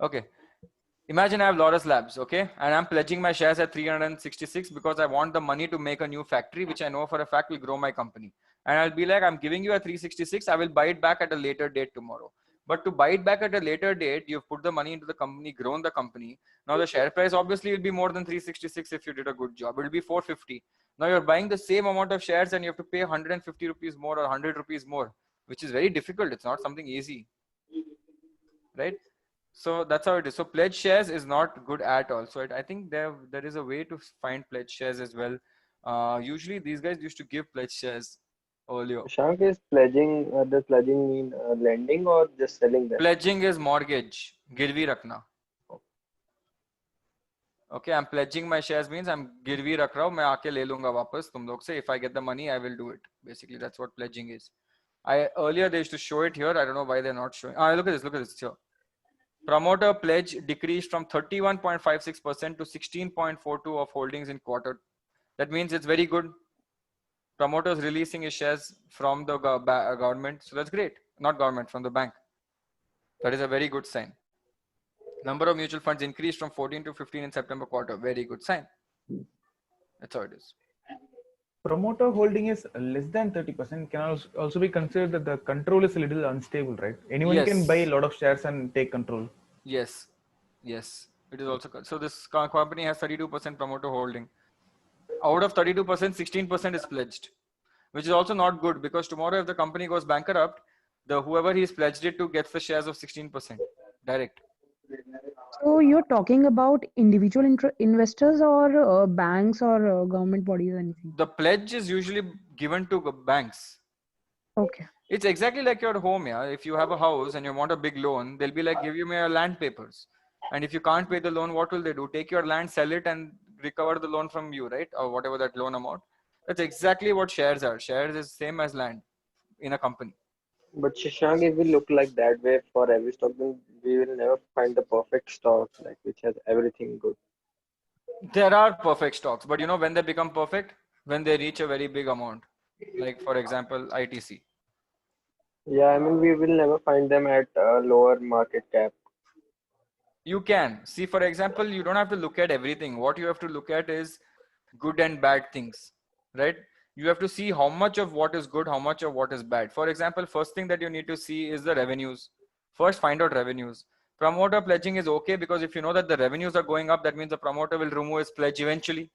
Okay. Imagine I have Lotus Labs, okay? And I'm pledging my shares at 366 because I want the money to make a new factory, which I know for a fact will grow my company. And I'll be like, I'm giving you a 366. I will buy it back at a later date tomorrow. But to buy it back at a later date, you've put the money into the company, grown the company. Now the share price obviously will be more than 366 if you did a good job. It will be 450. Now you're buying the same amount of shares and you have to pay 150 rupees more or 100 rupees more, which is very difficult. It's not something easy, right? So that's how it is. So pledge shares is not good at all. So I think there is a way to find pledge shares as well. Usually these guys used to give pledge shares earlier. Shank, is pledging, does pledging mean lending or just selling them? Pledging is mortgage, girvi rakhna. Okay, I'm pledging my shares means I'm girvi rakh raha hu, main aake le lunga wapas tum log se. If I get the money, I will do it. Basically, that's what pledging is. Earlier they used to show it here. I don't know why they're not showing. Look at this here. Promoter pledge decreased from 31.56% to 16.42% of holdings in quarter. That means it's very good. Promoters releasing his shares from the government. So that's great. Not government, from the bank. That is a very good sign. Number of mutual funds increased from 14 to 15 in September quarter. Very good sign. That's how it is. Promoter holding is less than 30% can also be considered that the control is a little unstable, right? Anyone can buy a lot of shares and take control. Yes. It is also. So this company has 32% promoter holding. Out of 32%, 16% is pledged, which is also not good, because tomorrow if the company goes bankrupt, The whoever he's pledged it to gets the shares of 16% direct. So you're talking about individual investors or banks or government bodies or anything? The pledge is usually given to banks. Okay. It's exactly like your home, yeah. If you have a house and you want a big loan, they'll be like, give you your land papers. And if you can't pay the loan, what will they do? Take your land, sell it, and recover the loan from you, right? Or whatever that loan amount. That's exactly what shares are. Shares is same as land in a company. But Shashank, if we look like that way for every stock, then we will never find the perfect stock like which has everything good. There are perfect stocks, but you know when they become perfect? When they reach a very big amount. Like for example, ITC. Yeah, I mean, we will never find them at a lower market cap. You can see, for example, you don't have to look at everything. What you have to look at is good and bad things, right? You have to see how much of what is good, how much of what is bad. For example, first thing that you need to see is the revenues. First, find out revenues. Promoter pledging is okay because if you know that the revenues are going up, that means the promoter will remove his pledge eventually,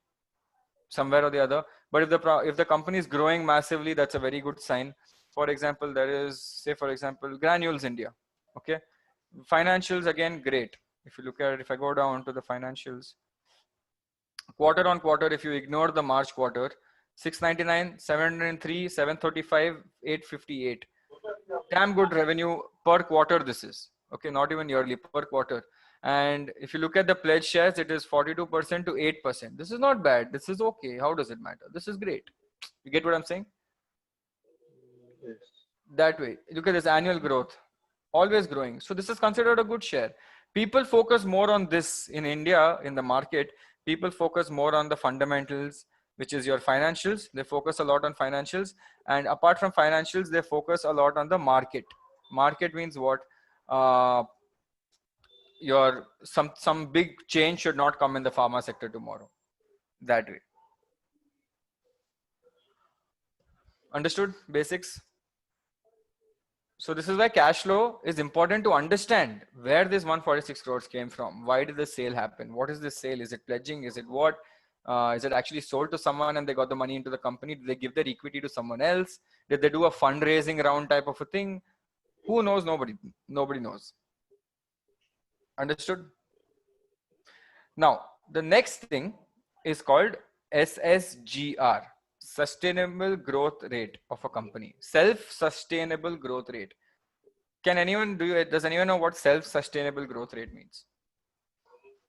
somewhere or the other. But if the company is growing massively, that's a very good sign. For example, there is, say for example, Granules India. Okay, financials again, great. If you look at it, if I go down to the financials, quarter on quarter, if you ignore the March quarter, 699, 703, 735, 858. Damn good revenue per quarter this is. Okay, not even yearly, per quarter. And if you look at the pledge shares, it is 42% to 8%. This is not bad. This is okay. How does it matter? This is great. You get what I'm saying? Yes. That way. Look at this annual growth. Always growing. So this is considered a good share. People focus more on this in India, in the market. People focus more on the fundamentals, which is your financials. They focus a lot on financials. And apart from financials, they focus a lot on the market. Market means what? Some big change should not come in the pharma sector tomorrow. That way. Understood? Basics? So this is why cash flow is important to understand where this 146 crores came from. Why did the sale happen? What is this sale? Is it pledging? Is it what? Is it actually sold to someone and they got the money into the company? Did they give their equity to someone else? Did they do a fundraising round type of a thing? Who knows? Nobody knows. Understood? Now, the next thing is called SSGR. Sustainable growth rate of a company. Self-sustainable growth rate. Can anyone does anyone know what self-sustainable growth rate means?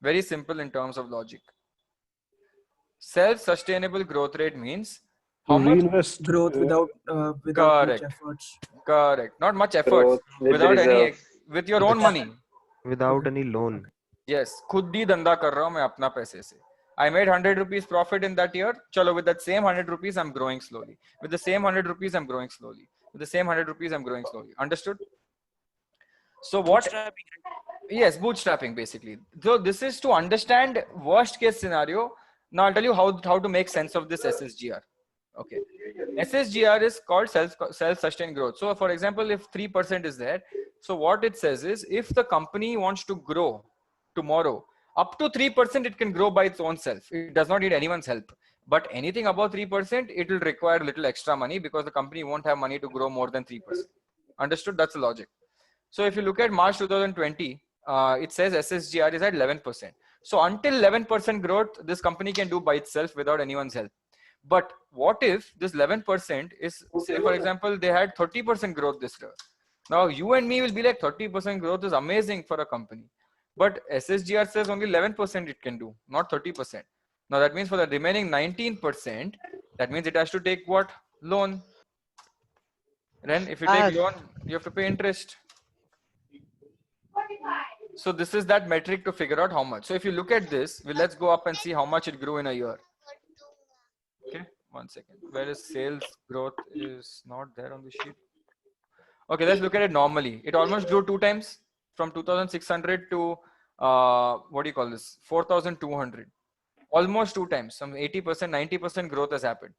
Very simple in terms of logic. Self-sustainable growth rate means how much growth without correct. much efforts. Correct. Not much efforts. Without any, with your own money. Without any loan. Yes. खुद ही धंधा कर रहा हूँ मैं अपना पैसे से. I made 100 rupees profit in that year. Chalo, with that same 100 rupees, I'm growing slowly. With the same 100 rupees, I'm growing slowly. With the same 100 rupees, I'm growing slowly. Understood? So what? Yes, bootstrapping basically. So this is to understand worst case scenario. Now I'll tell you how to make sense of this SSGR. Okay. SSGR is called self-sustained growth. So for example, if 3% is there, so what it says is if the company wants to grow tomorrow, up to 3%, it can grow by its own self. It does not need anyone's help. But anything above 3%, it will require a little extra money because the company won't have money to grow more than 3%. Understood? That's the logic. So if you look at March 2020, it says SSGR is at 11%. So until 11% growth, this company can do by itself without anyone's help. But what if this 11% is, say for example, they had 30% growth this year. Now you and me will be like 30% growth is amazing for a company. But SSGR says only 11% it can do, not 30%. Now that means for the remaining 19%, that means it has to take what? Loan. Then if you take loan, you have to pay interest. So this is that metric to figure out how much. So if you look at this, let's go up and see how much it grew in a year. Okay, 1 second. Where is sales growth is not there on the sheet. Okay, let's look at it normally. It almost grew 2 times. From 2,600 to what do you call this? 4,200. Almost 2 times. Some 80%, 90% growth has happened.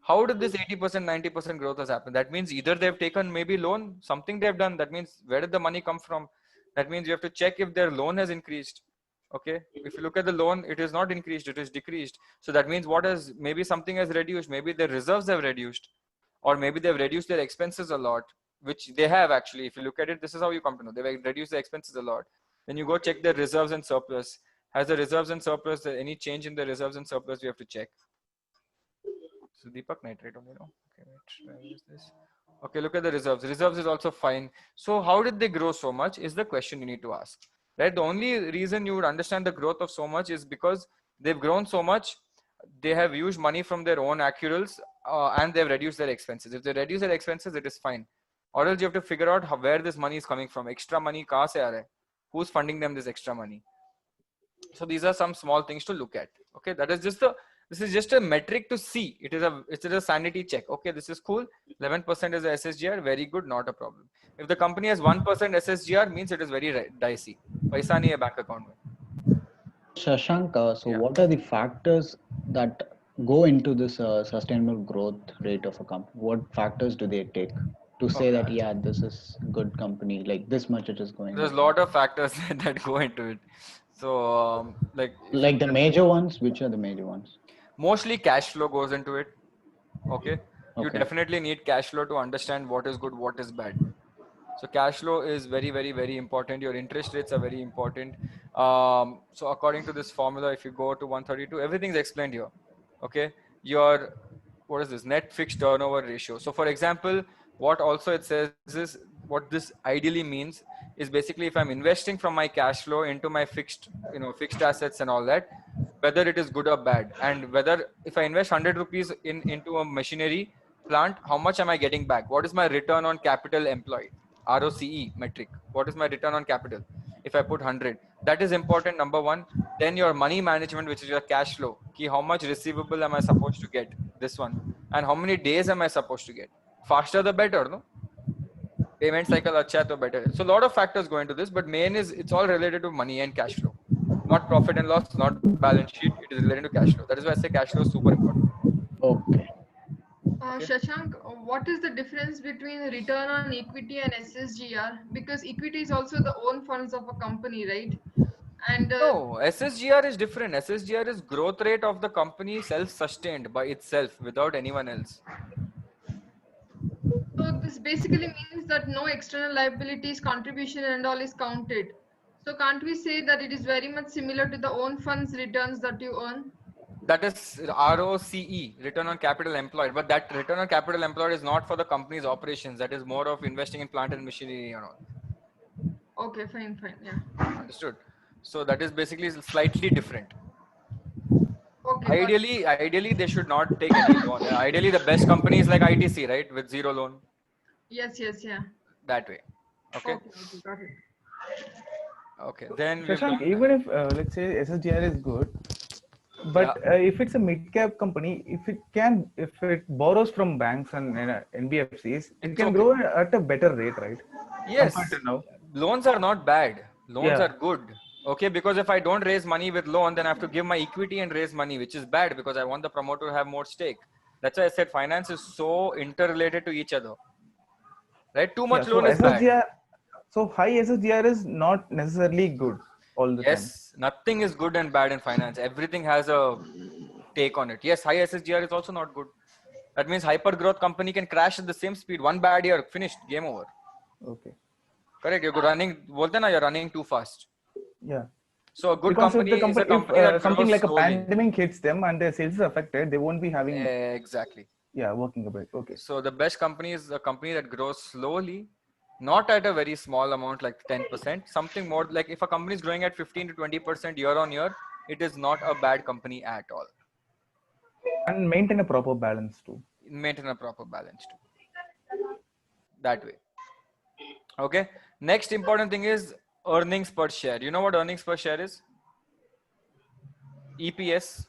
How did this 80%, 90% growth has happened? That means either they've taken maybe loan, something they've done. That means where did the money come from? That means you have to check if their loan has increased. Okay. If you look at the loan, it is not increased, it is decreased. So that means maybe something has reduced. Maybe their reserves have reduced. Or maybe they've reduced their expenses a lot. which they have actually. If you look at it, this is how you come to know. They've reduced the expenses a lot. Then you go check their reserves and surplus. Has the reserves and surplus, any change in the reserves and surplus, we have to check. So Deepak nitrate only, no? Okay, wait, where is this? Okay, look at the reserves. Reserves is also fine. So how did they grow so much is the question you need to ask, right? The only reason you would understand the growth of so much is because they've grown so much. They have used money from their own accruals and they've reduced their expenses. If they reduce their expenses, it is fine. Or else you have to figure out where this money is coming from. Extra money, kahan se aa raha hai? Who's funding them this extra money? So these are some small things to look at. Okay, that is just this is just a metric to see. It is a sanity check. Okay, this is cool. 11% is a SSGR, very good, not a problem. If the company has 1% SSGR, means it is very dicey. Paisa nahi hai bank account mein. Shashank, so what are the factors that go into this sustainable growth rate of a company? What factors do they take to say that, yeah, this is good company, like this much it is going? There's a lot of factors that go into it. So like the major ones, which are the major ones? Mostly cash flow goes into it. Okay. You definitely need cash flow to understand what is good, what is bad. So cash flow is very, very, very important. Your interest rates are very important. So according to this formula, if you go to 132, everything's explained here. Okay. Your, what is this? Net fixed turnover ratio. So for example, what also it says is what this ideally means is basically if I'm investing from my cash flow into my fixed assets and all that, whether it is good or bad, and whether if I invest 100 rupees into a machinery plant, how much am I getting back? What is my return on capital employed? ROCE metric. What is my return on capital? If I put 100, that is important, number one. Then your money management, which is your cash flow. Ki how much receivable am I supposed to get? This one. And how many days am I supposed to get? Faster the better, no? Payment cycle acha to better. So a lot of factors go into this, but main is it's all related to money and cash flow. Not profit and loss, not balance sheet. It is related to cash flow. That is why I say cash flow is super important. Okay. Shashank, what is the difference between return on equity and SSGR? Because equity is also the own funds of a company, right? And no, SSGR is different. SSGR is growth rate of the company self-sustained by itself without anyone else. So this basically means that no external liabilities, contribution and all is counted. So can't we say that it is very much similar to the own funds returns that you earn? That is ROCE, return on capital employed. But that return on capital employed is not for the company's operations. That is more of investing in plant and machinery and all. Okay, fine, yeah. Understood. So that is basically slightly different. Okay. Ideally, they should not take any loan. Ideally, the best company is like ITC, right? With zero loan. Yes, yeah. That way. Okay. Okay, got it. Okay. Then Shashank, even if let's say SSGR is good, but if it's a mid-cap company, if it borrows from banks and NBFCs, it can grow at a better rate, right? Yes. Loans are not bad. Loans are good. Okay, because if I don't raise money with loan, then I have to give my equity and raise money, which is bad because I want the promoter to have more stake. That's why I said finance is so interrelated to each other. Right? Too much loan is bad. So high SSGR is not necessarily good all the time. Yes, nothing is good and bad in finance. Everything has a take on it. Yes, high SSGR is also not good. That means hyper growth company can crash at the same speed. One bad year, finished, game over. Okay. Correct. You're running. You're running too fast. Yeah. So a good company is a company that something like slowly. A pandemic hits them and their sales are affected, they won't be having exactly. Yeah, working a bit. Okay. So the best company is a company that grows slowly, not at a very small amount like 10%. Something more like if a company is growing at 15 to 20% year on year, it is not a bad company at all. And maintain a proper balance too. That way. Okay. Next important thing is earnings per share. You know what earnings per share is? EPS.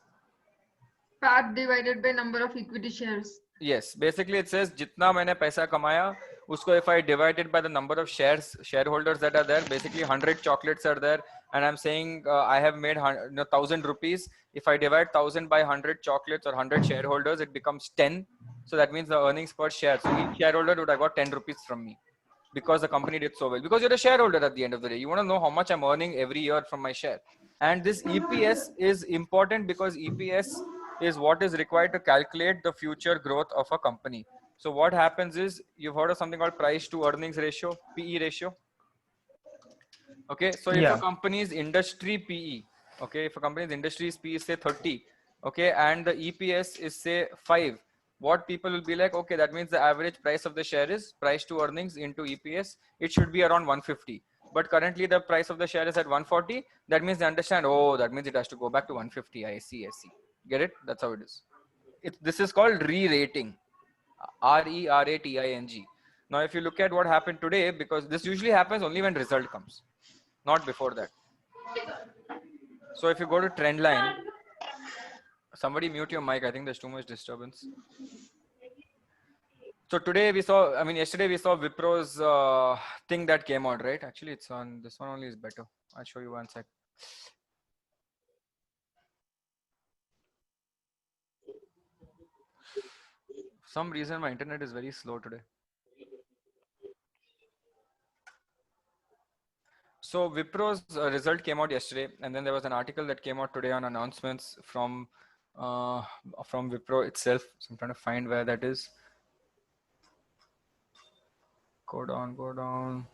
PAT divided by number of equity shares. Yes. Basically it says jitna maine paisa kamaya, usko if I divide it by the number of shareholders that are there, basically 100 chocolates are there. And I'm saying I have made 1,000 rupees. If I divide 1,000 by 100 chocolates or 100 shareholders, it becomes 10. So that means the earnings per share. So each shareholder would have got 10 rupees from me. Because the company did so well. Because you're a shareholder at the end of the day. You want to know how much I'm earning every year from my share. And this EPS is important because EPS is what is required to calculate the future growth of a company. So what happens is, you've heard of something called price to earnings ratio, PE ratio. Okay, so if a Yeah. company's industry PE, okay, if a company's industry's PE is say 30, okay, and the EPS is say 5, what people will be like, okay, that means the average price of the share is price to earnings into EPS. It should be around 150. But currently the price of the share is at 140. That means they understand, oh, that means it has to go back to 150. I see. Get it? That's how it is. This is called re-rating. RERATING. Now, if you look at what happened today, because this usually happens only when result comes, not before that. So if you go to trend line, somebody mute your mic. I think there's too much disturbance. So today we saw, I mean, yesterday we saw Wipro's thing that came out, right? Actually, it's on this one only is better. I'll show you one sec. For some reason, my internet is very slow today. So Wipro's result came out yesterday, and then there was an article that came out today on announcements from Wipro itself. So I'm trying to find where that is. Go down.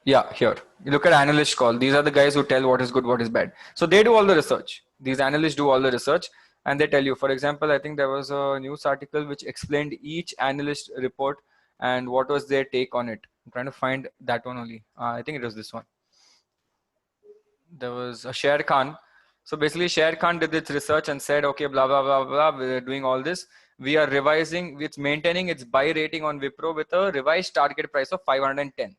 Yeah, here. You look at analyst call. These are the guys who tell what is good, what is bad. So they do all the research. These analysts do all the research, and they tell you. For example, I think there was a news article which explained each analyst report and what was their take on it. I'm trying to find that one only. I think it was this one. There was a Sher Khan. So basically Sher Khan did its research and said, okay, blah, blah, blah, blah, we're doing all this. We are revising, it's maintaining its buy rating on Wipro with a revised target price of 510.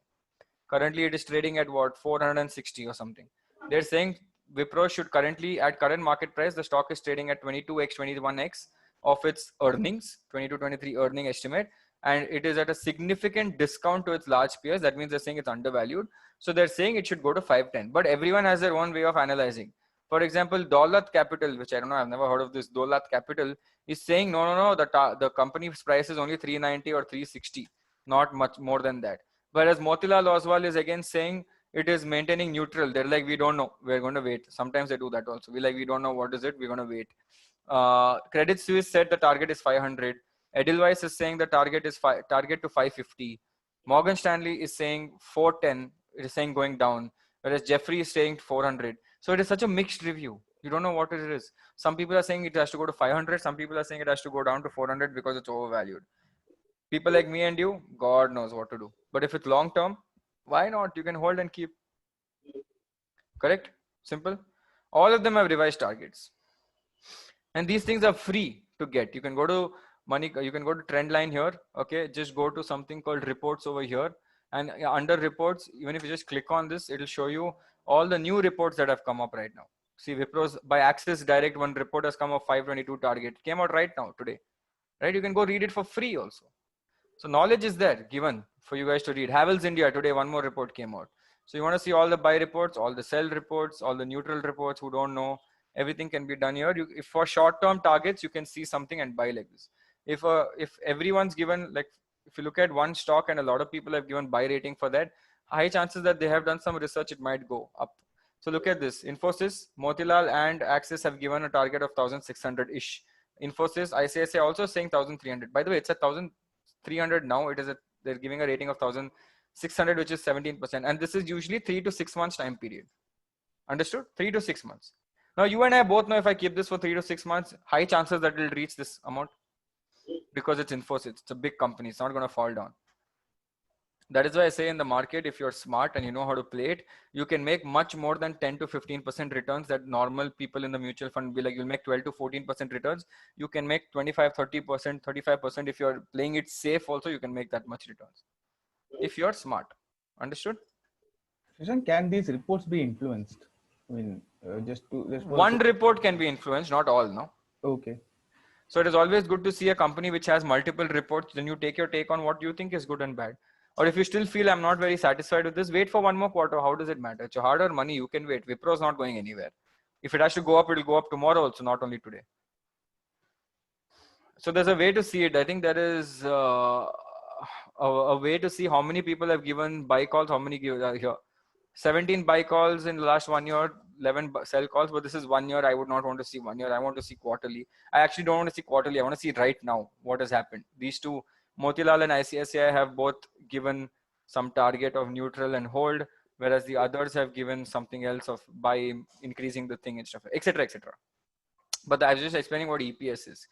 Currently it is trading at what, 460 or something. They're saying Wipro should currently, at current market price, the stock is trading at 22x, 21x of its earnings, 22, 23 earning estimate. And it is at a significant discount to its large peers. That means they're saying it's undervalued. So they're saying it should go to 510, but everyone has their own way of analyzing. For example, Daulat Capital, which I don't know, I've never heard of this. Daulat Capital is saying, no, the company's price is only 390 or 360, not much more than that. Whereas Motilal Oswal is again saying it is maintaining neutral. They're like, we don't know, we're going to wait. Sometimes they do that also. We don't know what is it, we're going to wait. Credit Suisse said the target is 500. Edelweiss is saying the target is target to 550. Morgan Stanley is saying 410. It is saying going down. Whereas Jeffrey is saying 400. So it is such a mixed review. You don't know what it is. Some people are saying it has to go to 500. Some people are saying it has to go down to 400 because it's overvalued. People like me and you, God knows what to do. But if it's long term, why not? You can hold and keep. Correct? Simple. All of them have revised targets. And these things are free to get. You can go to you can go to trend line here. Okay, just go to something called reports over here, and under reports, even if you just click on this, it'll show you all the new reports that have come up right now. See, Wipro's by Axis Direct, one report has come up, 522 target came out right now today, right? You can go read it for free also. So knowledge is there given for you guys to read. Havells India today, one more report came out. So you want to see all the buy reports, all the sell reports, all the neutral reports. Who don't know, everything can be done here. If for short-term targets, you can see something and buy like this. If everyone's given, like if you look at one stock and a lot of people have given buy rating for that, high chances that they have done some research, it might go up. So look at this. Infosys, Motilal and Axis have given a target of 1600-ish. Infosys, ICICI also saying 1300. By the way, it's at 1300 now. They're giving a rating of 1600, which is 17%. And this is usually 3 to 6 months time period. Understood? 3 to 6 months. Now you and I both know if I keep this for 3 to 6 months, high chances that it'll reach this amount. Because it's Infosys, it's a big company, it's not going to fall down. That is why I say in the market, if you're smart and you know how to play it, you can make much more than 10 to 15% returns that normal people in the mutual fund will be like, you'll make 12 to 14% returns. You can make 25, 30%, 35%. If you're playing it safe also, you can make that much returns. If you're smart. Understood? Shashank, can these reports be influenced? I mean, one report can be influenced, not all, no? Okay. So it is always good to see a company which has multiple reports. Then you take your take on what you think is good and bad. Or if you still feel I'm not very satisfied with this, wait for one more quarter. How does it matter? It's your hard-earned money. You can wait. Wipro is not going anywhere. If it has to go up, it will go up tomorrow also, not only today. So there's a way to see it. I think there is a way to see how many people have given buy calls, how many give here. 17 buy calls in the last 1 year. sell calls, but this is 1 year. I would not want to see 1 year. I want to see quarterly. I actually don't want to see quarterly. I want to see right now what has happened. These two, Motilal and ICICI, have both given some target of neutral and hold, whereas the others have given something else of by increasing the thing and stuff, etc., etc. But I was just explaining what EPS is.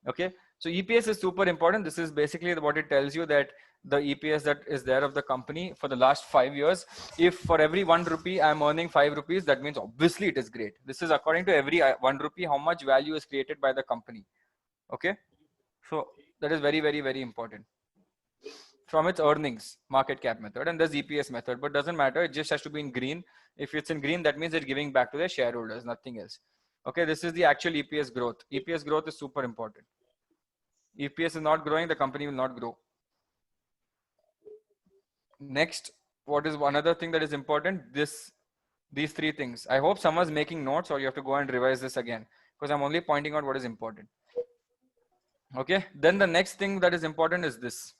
Okay, so EPS is super important. This is basically what it tells you, that the EPS that is there of the company for the last 5 years. If for every 1 rupee I'm earning 5 rupees, that means obviously it is great. This is according to every 1 rupee, how much value is created by the company. Okay, so that is very, very, very important. From its earnings, market cap method, and there's EPS method, but doesn't matter. It just has to be in green. If it's in green, that means it's giving back to the shareholders, nothing else. Okay, this is the actual EPS growth. EPS growth is super important. EPS is not growing, the company will not grow. Next, what is another thing that is important? These three things. I hope someone's making notes, or you have to go and revise this again, because I'm only pointing out what is important. Okay, then the next thing that is important is this.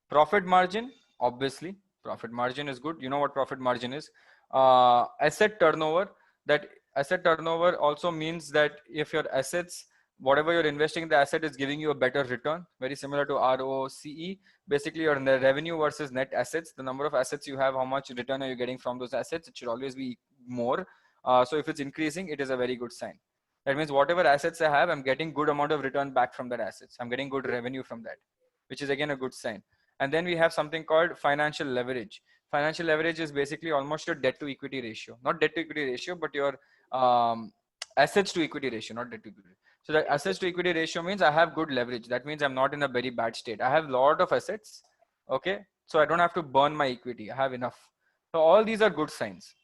Profit margin, obviously, profit margin is good. You know what profit margin is. Asset turnover. That asset turnover also means that if your assets, whatever you're investing in the asset, is giving you a better return, very similar to ROCE. Basically, your revenue versus net assets, the number of assets you have, how much return are you getting from those assets? It should always be more. So if it's increasing, it is a very good sign. That means whatever assets I have, I'm getting good amount of return back from that assets. I'm getting good revenue from that, which is again a good sign. And then we have something called financial leverage. Financial leverage is basically almost your debt to equity ratio, not debt to equity ratio, but your assets to equity ratio, not debt to equity. So that assets to equity ratio means I have good leverage. That means I'm not in a very bad state. I have a lot of assets. Okay. So I don't have to burn my equity. I have enough. So all these are good signs.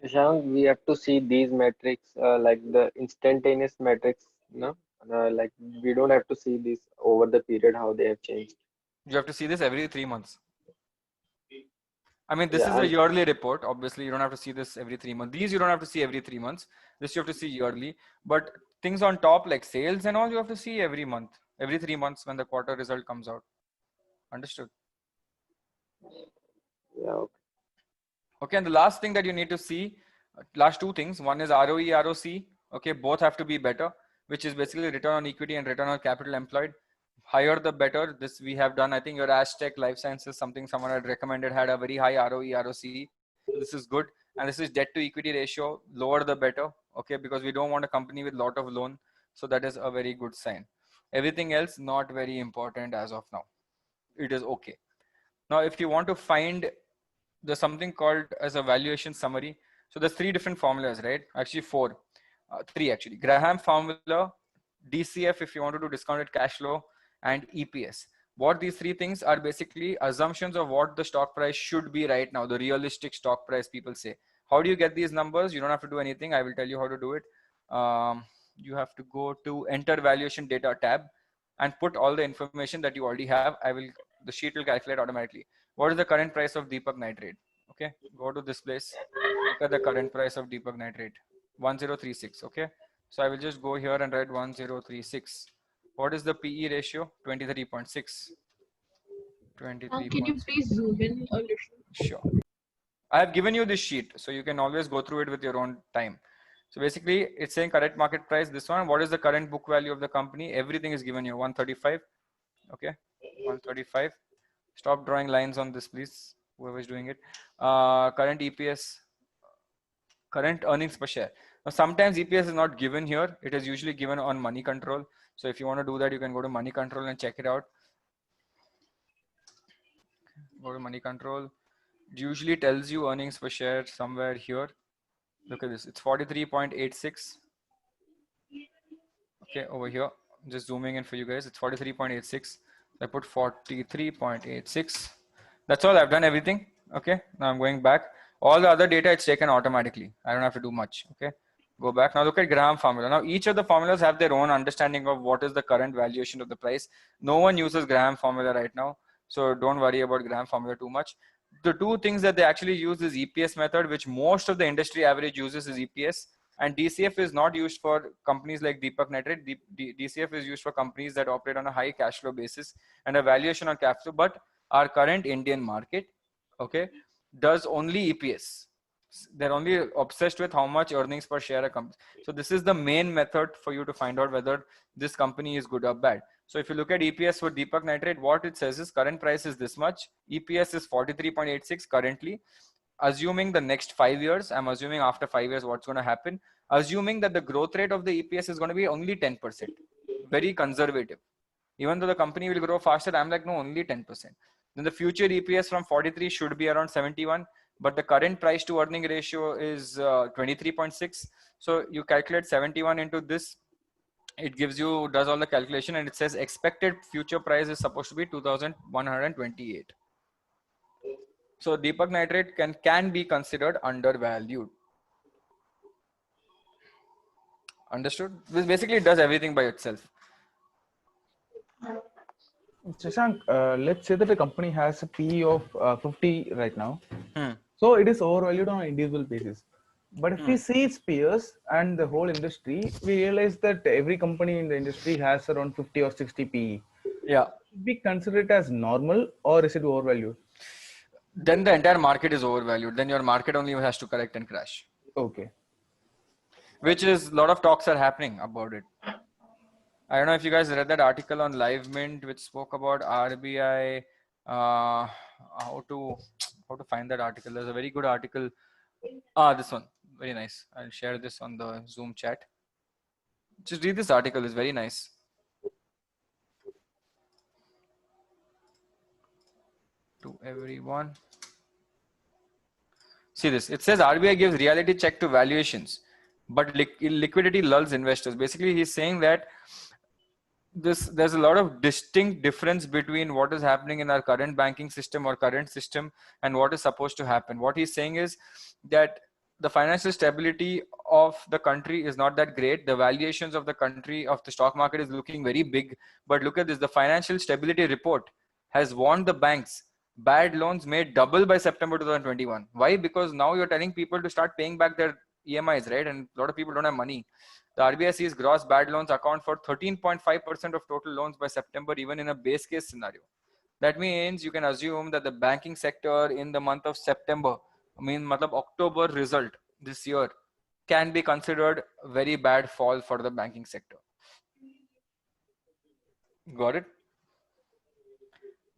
Shashank, we have to see these metrics like the instantaneous metrics, no? Like we don't have to see this over the period how they have changed. You have to see this every 3 months. I mean, this is a yearly report. Obviously, you don't have to see this every 3 months. These you don't have to see every 3 months. This you have to see yearly. But things on top like sales and all, you have to see every month, every 3 months when the quarter result comes out. Understood? Yeah. Okay. Okay, and the last thing that you need to see, last two things. One is ROE, ROC. Okay, both have to be better, which is basically return on equity and return on capital employed. Higher the better. This we have done. I think your Aztec Life Sciences, something someone had recommended, had a very high ROE, ROC. So this is good. And this is debt to equity ratio. Lower the better. Okay, because we don't want a company with a lot of loan. So that is a very good sign. Everything else not very important as of now. It is okay. Now, if you want to find, there's something called as a valuation summary. So there's 3 different formulas, right? Actually 4, 3 actually. Graham formula, DCF if you want to do discounted cash flow, and EPS. What these 3 things are basically assumptions of what the stock price should be right now, the realistic stock price people say. How do you get these numbers? You don't have to do anything. I will tell you how to do it. You have to go to enter valuation data tab and put all the information that you already have. The sheet will calculate automatically. What is the current price of Deepak Nitrate? Okay, go to this place. Look at the current price of Deepak Nitrate, 1036. Okay, so I will just go here and write 1036. What is the PE ratio? 23.6. 23. Can you please zoom in a little? Sure. I have given you this sheet, so you can always go through it with your own time. So basically, it's saying current market price. This one. What is the current book value of the company? Everything is given here. 135. Okay, 135. Stop drawing lines on this, please. Whoever is doing it. Current EPS. Current earnings per share. Now, sometimes EPS is not given here. It is usually given on Money Control. So if you want to do that, you can go to Money Control and check it out. Go to Money Control. It usually tells you earnings per share somewhere here. Look at this. It's 43.86. Okay, over here. Just zooming in for you guys. It's 43.86. I put 43.86. That's all. I've done everything. Okay. Now I'm going back. All the other data it's taken automatically. I don't have to do much. Okay. Go back. Now look at Graham formula. Now each of the formulas have their own understanding of what is the current valuation of the price. No one uses Graham formula right now. So don't worry about Graham formula too much. The 2 things that they actually use is EPS method, which most of the industry average uses is EPS. And DCF is not used for companies like Deepak Nitrate. DCF is used for companies that operate on a high cash flow basis and a valuation on cash flow. But our current Indian market, okay, does only EPS. They're only obsessed with how much earnings per share a company. So this is the main method for you to find out whether this company is good or bad. So if you look at EPS for Deepak Nitrite, what it says is current price is this much. EPS is 43.86 currently. Assuming the next 5 years, I'm assuming after 5 years what's going to happen, assuming that the growth rate of the EPS is going to be only 10%, very conservative. Even though the company will grow faster, I'm like, no, only 10%. Then the future EPS from 43 should be around 71, but the current price to earning ratio is 23.6. So you calculate 71 into this, it gives you, does all the calculation, and it says expected future price is supposed to be 2,128. So Deepak Nitrite can be considered undervalued. Understood? This basically does everything by itself. Shashank, let's say that a company has a PE of 50 right now. So it is overvalued on an individual basis. But if we see its peers and the whole industry, we realize that every company in the industry has around 50 or 60 PE. Yeah. Should we consider it as normal, or is it overvalued? Then the entire market is overvalued. Then your market only has to correct and crash. Okay. Which is, a lot of talks are happening about it. I don't know if you guys read that article on Live Mint, which spoke about RBI, how to find that article. There's a very good article. This one, very nice. I'll share this on the Zoom chat. Just read this article, it's very nice. To everyone. See this, it says RBI gives reality check to valuations, but liquidity lulls investors. Basically, he's saying that there's a lot of distinct difference between what is happening in our current banking system or current system and what is supposed to happen. What he's saying is that the financial stability of the country is not that great. The valuations of the country, of the stock market, is looking very big. But look at this, the financial stability report has warned the banks bad loans may double by September 2021. Why? Because now you're telling people to start paying back their EMIs, right? And a lot of people don't have money. The RBI sees gross bad loans account for 13.5% of total loans by September, even in a base case scenario. That means you can assume that the banking sector in the month of September, October result this year, can be considered a very bad fall for the banking sector. Got it?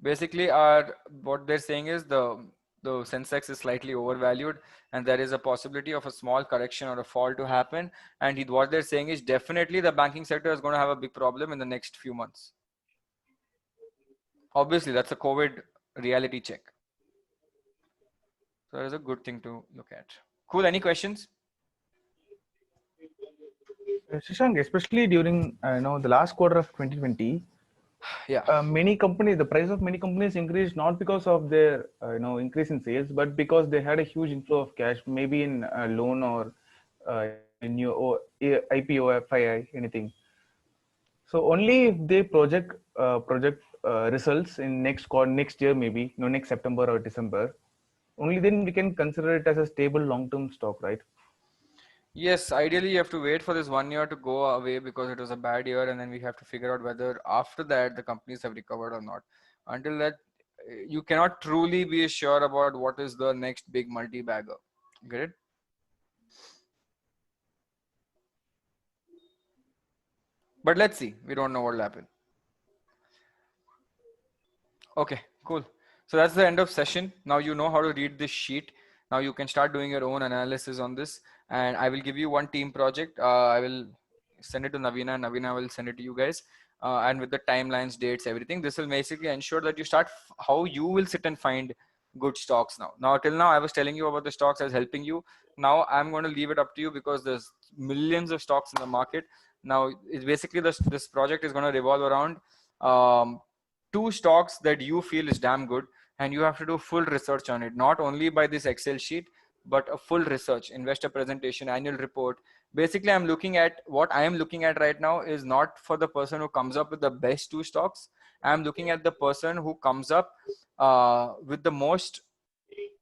Basically, what they're saying is the Sensex is slightly overvalued, and there is a possibility of a small correction or a fall to happen. And what they're saying is definitely the banking sector is going to have a big problem in the next few months. Obviously, that's a COVID reality check. So that is a good thing to look at. Cool. Any questions? Shashank, especially during the last quarter of 2020, many companies, the price of many companies increased not because of their increase in sales, but because they had a huge inflow of cash, maybe in a loan or in your IPO, FII, anything. So only if they project results in next year, maybe next September or December, only then we can consider it as a stable long-term stock, right? Yes, ideally you have to wait for this 1 year to go away because it was a bad year, and then we have to figure out whether after that the companies have recovered or not. Until that, you cannot truly be sure about what is the next big multi-bagger. Get it? But let's see. We don't know what will happen. Okay, cool. So that's the end of session. Now you know how to read this sheet. Now you can start doing your own analysis on this. And I will give you one team project. I will send it to Navina, and Navina will send it to you guys. And with the timelines, dates, everything, this will basically ensure that you start how you will sit and find good stocks now. Now, till now, I was telling you about the stocks, I was helping you. Now I'm going to leave it up to you because there's millions of stocks in the market. Now, it's basically this project is going to revolve around 2 stocks that you feel is damn good. And you have to do full research on it, not only by this Excel sheet, but a full research, investor presentation, annual report. Basically, what I am looking at right now is not for the person who comes up with the best 2 stocks. I'm looking at the person who comes up with the most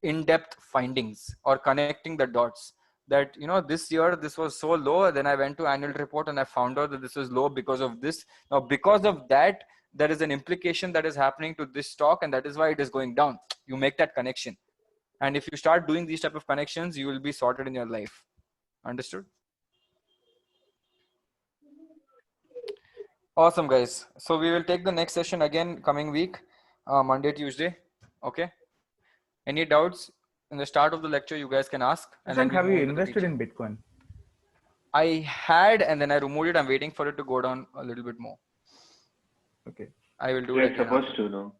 in-depth findings or connecting the dots. That, this year, this was so low. Then I went to annual report and I found out that this was low because of this. Now, because of that, there is an implication that is happening to this stock, and that is why it is going down. You make that connection. And if you start doing these type of connections, you will be sorted in your life. Understood? Awesome, guys. So we will take the next session again coming week, Monday, Tuesday. Okay. Any doubts in the start of the lecture? You guys can ask. And then Shashank, have we you move into the invested teaching. in Bitcoin? I had, and then I removed it. I'm waiting for it to go down a little bit more. Okay. I will do You're it again. supposed after. to know.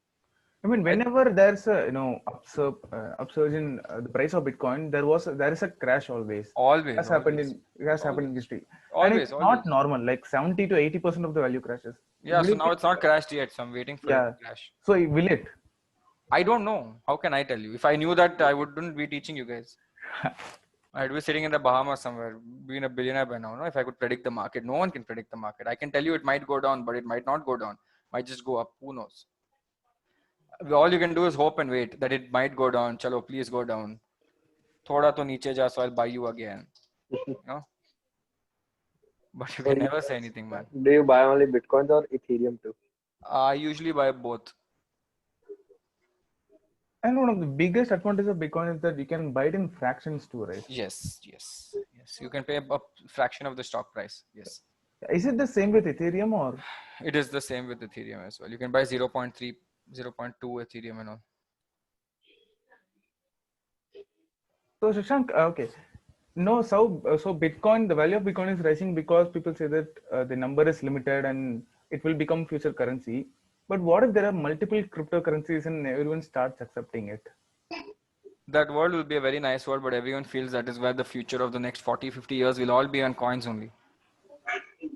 I mean, whenever there's a upsurge in the price of Bitcoin, there is a crash always. Always. It has happened in history. And Always. it's not normal. Like 70 to 80% of the value crashes. Yeah. Will So it now it's not crashed yet. So I'm waiting for it to crash. So will it? I don't know. How can I tell you? If I knew that, I wouldn't be teaching you guys. I'd be sitting in the Bahamas somewhere, being a billionaire by now. No, if I could predict the market, no one can predict the market. I can tell you it might go down, but it might not go down. Might just go up. Who knows? All you can do is hope and wait that it might go down. Chalo, please go down. Thoda to niche ja, so I'll buy you again. No? But you can never say anything, man. Do you buy only Bitcoins or Ethereum too? I usually buy both. And one of the biggest advantages of Bitcoin is that you can buy it in fractions too, right? Yes. You can pay a fraction of the stock price. Yes. Is it the same with Ethereum or? It is the same with Ethereum as well. You can buy 0.3, 0.2 Ethereum and all. So Shashank, okay. No, so Bitcoin, the value of Bitcoin is rising because people say that the number is limited and it will become future currency. But what if there are multiple cryptocurrencies and everyone starts accepting it? That world will be a very nice world, but everyone feels that is where the future of the next 40, 50 years will all be on coins only.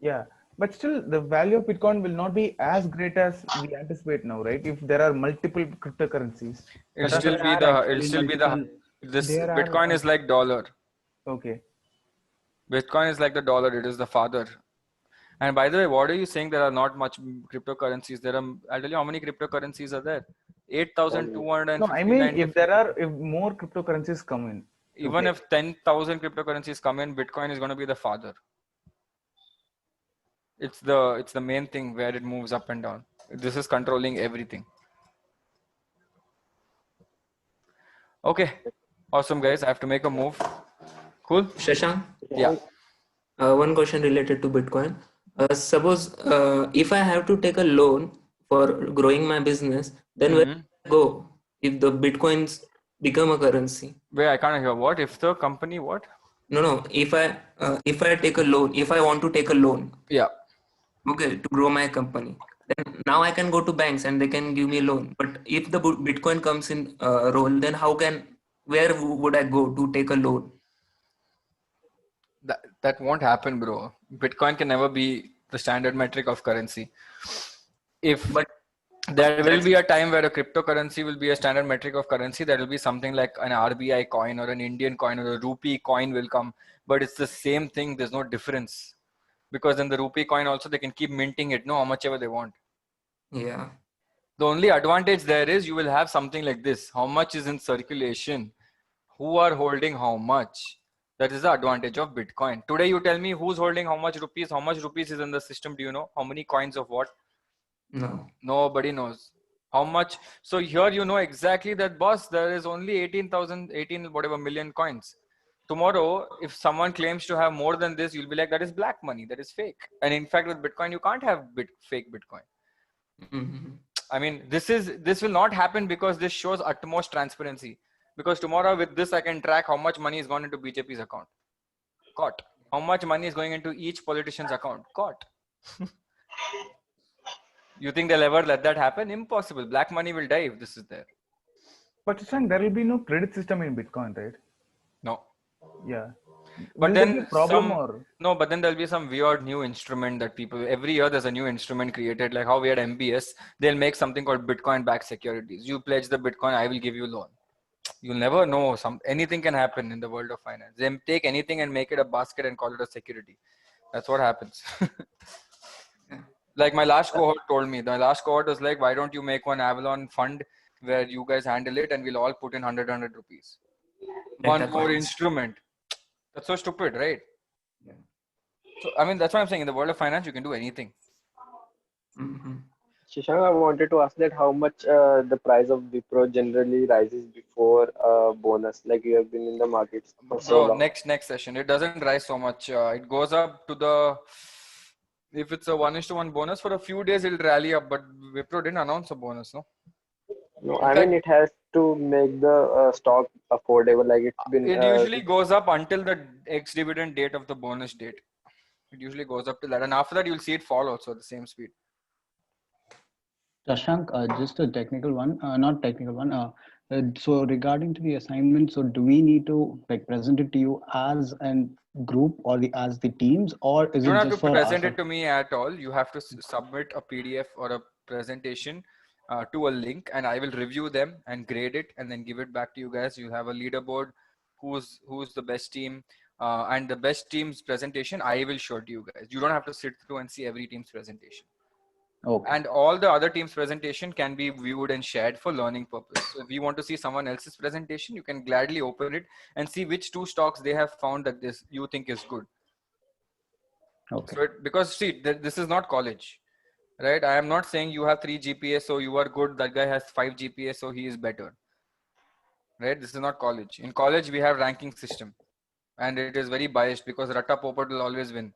Yeah, but still the value of Bitcoin will not be as great as we anticipate now, right? If there are multiple cryptocurrencies. It'll still be this Bitcoin is like dollar. Okay. Bitcoin is like the dollar. It is the father. And by the way, what are you saying? There are not much cryptocurrencies. I'll tell you how many cryptocurrencies are there. 8,259. No, I mean, if more cryptocurrencies come in. Even if 10,000 cryptocurrencies come in, Bitcoin is going to be the father. It's the main thing where it moves up and down. This is controlling everything. Okay. Awesome, guys. I have to make a move. Cool. Shashank? Yeah. One question related to Bitcoin. Suppose if I have to take a loan for growing my business, then where do I go if the Bitcoins become a currency? Wait, I can't hear. What? If the company what? No. If I take a loan, if I want to take a loan. Yeah. Okay, to grow my company. Then now I can go to banks and they can give me a loan. But if the Bitcoin comes in role, then where would I go to take a loan? That won't happen, bro. Bitcoin can never be the standard metric of currency. But there will be a time where a cryptocurrency will be a standard metric of currency. There will be something like an RBI coin or an Indian coin or a rupee coin will come. But it's the same thing. There's no difference. Because then the rupee coin also, they can keep minting it, how much ever they want. Yeah. The only advantage there is you will have something like this. How much is in circulation? Who are holding how much? That is the advantage of Bitcoin. Today, you tell me who's holding how much rupees is in the system. Do you know how many coins of what? No. Nobody knows. How much? So here you know exactly that, boss, there is only 18 million coins. Tomorrow, if someone claims to have more than this, you'll be like, that is black money. That is fake. And in fact, with Bitcoin, you can't have fake Bitcoin. Mm-hmm. I mean, this will not happen because this shows utmost transparency. Because tomorrow with this, I can track how much money is gone into BJP's account. Caught. How much money is going into each politician's account. Caught. You think they'll ever let that happen? Impossible. Black money will die if this is there. But Shashank, there will be no credit system in Bitcoin, right? No. Yeah. But Will then there be a problem but then there'll be some weird new instrument that every year there's a new instrument created, like how we had MBS. They'll make something called Bitcoin backed securities. You pledge the Bitcoin, I will give you a loan. You'll never know. Anything can happen in the world of finance. They take anything and make it a basket and call it a security. That's what happens. Like my last cohort told me. The last cohort was like, why don't you make one Avalon fund where you guys handle it and we'll all put in 100 rupees. One more instrument. That's so stupid, right? So, I mean, that's what I'm saying. In the world of finance, you can do anything. Mm-hmm. Shashank, I wanted to ask that how much the price of Wipro generally rises before bonus? Like you have been in the markets for so Bro, long. next session. It doesn't rise so much. It goes up to the, if it's a 1:1 bonus, for a few days it'll rally up, but Wipro didn't announce a bonus, no? No, In I fact, mean it has to make the stock affordable. Like it's been it usually goes up until the ex-dividend date of the bonus date. It usually goes up to that, and after that you'll see it fall also at the same speed. Shashank, just a technical one, not technical one. So regarding to the assignment, so do we need to like present it to you as a group or as the teams, or is You it don't have just to for us? present it to me at all. You have to submit a PDF or a presentation to a link, and I will review them and grade it and then give it back to you guys. You have a leaderboard, who's the best team, and the best team's presentation I will show to you guys. You don't have to sit through and see every team's presentation. Okay. And all the other teams' presentation can be viewed and shared for learning purpose. So if you want to see someone else's presentation, you can gladly open it and see which 2 stocks they have found that this you think is good. Okay. So because see, this is not college, right? I am not saying you have 3 GPA, so you are good. That guy has 5 GPA, so he is better, right? This is not college. In college, we have ranking system, and it is very biased because Ratta Popat will always win.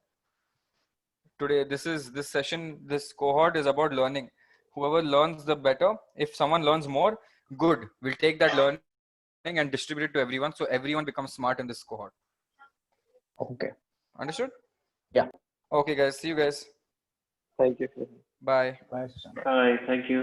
Today, this session, this cohort is about learning. Whoever learns the better. If someone learns more, good. We'll take that learning and distribute it to everyone, so everyone becomes smart in this cohort. Okay. Understood? Yeah. Okay, guys. See you guys. Thank you. Bye. Bye. Bye. Thank you.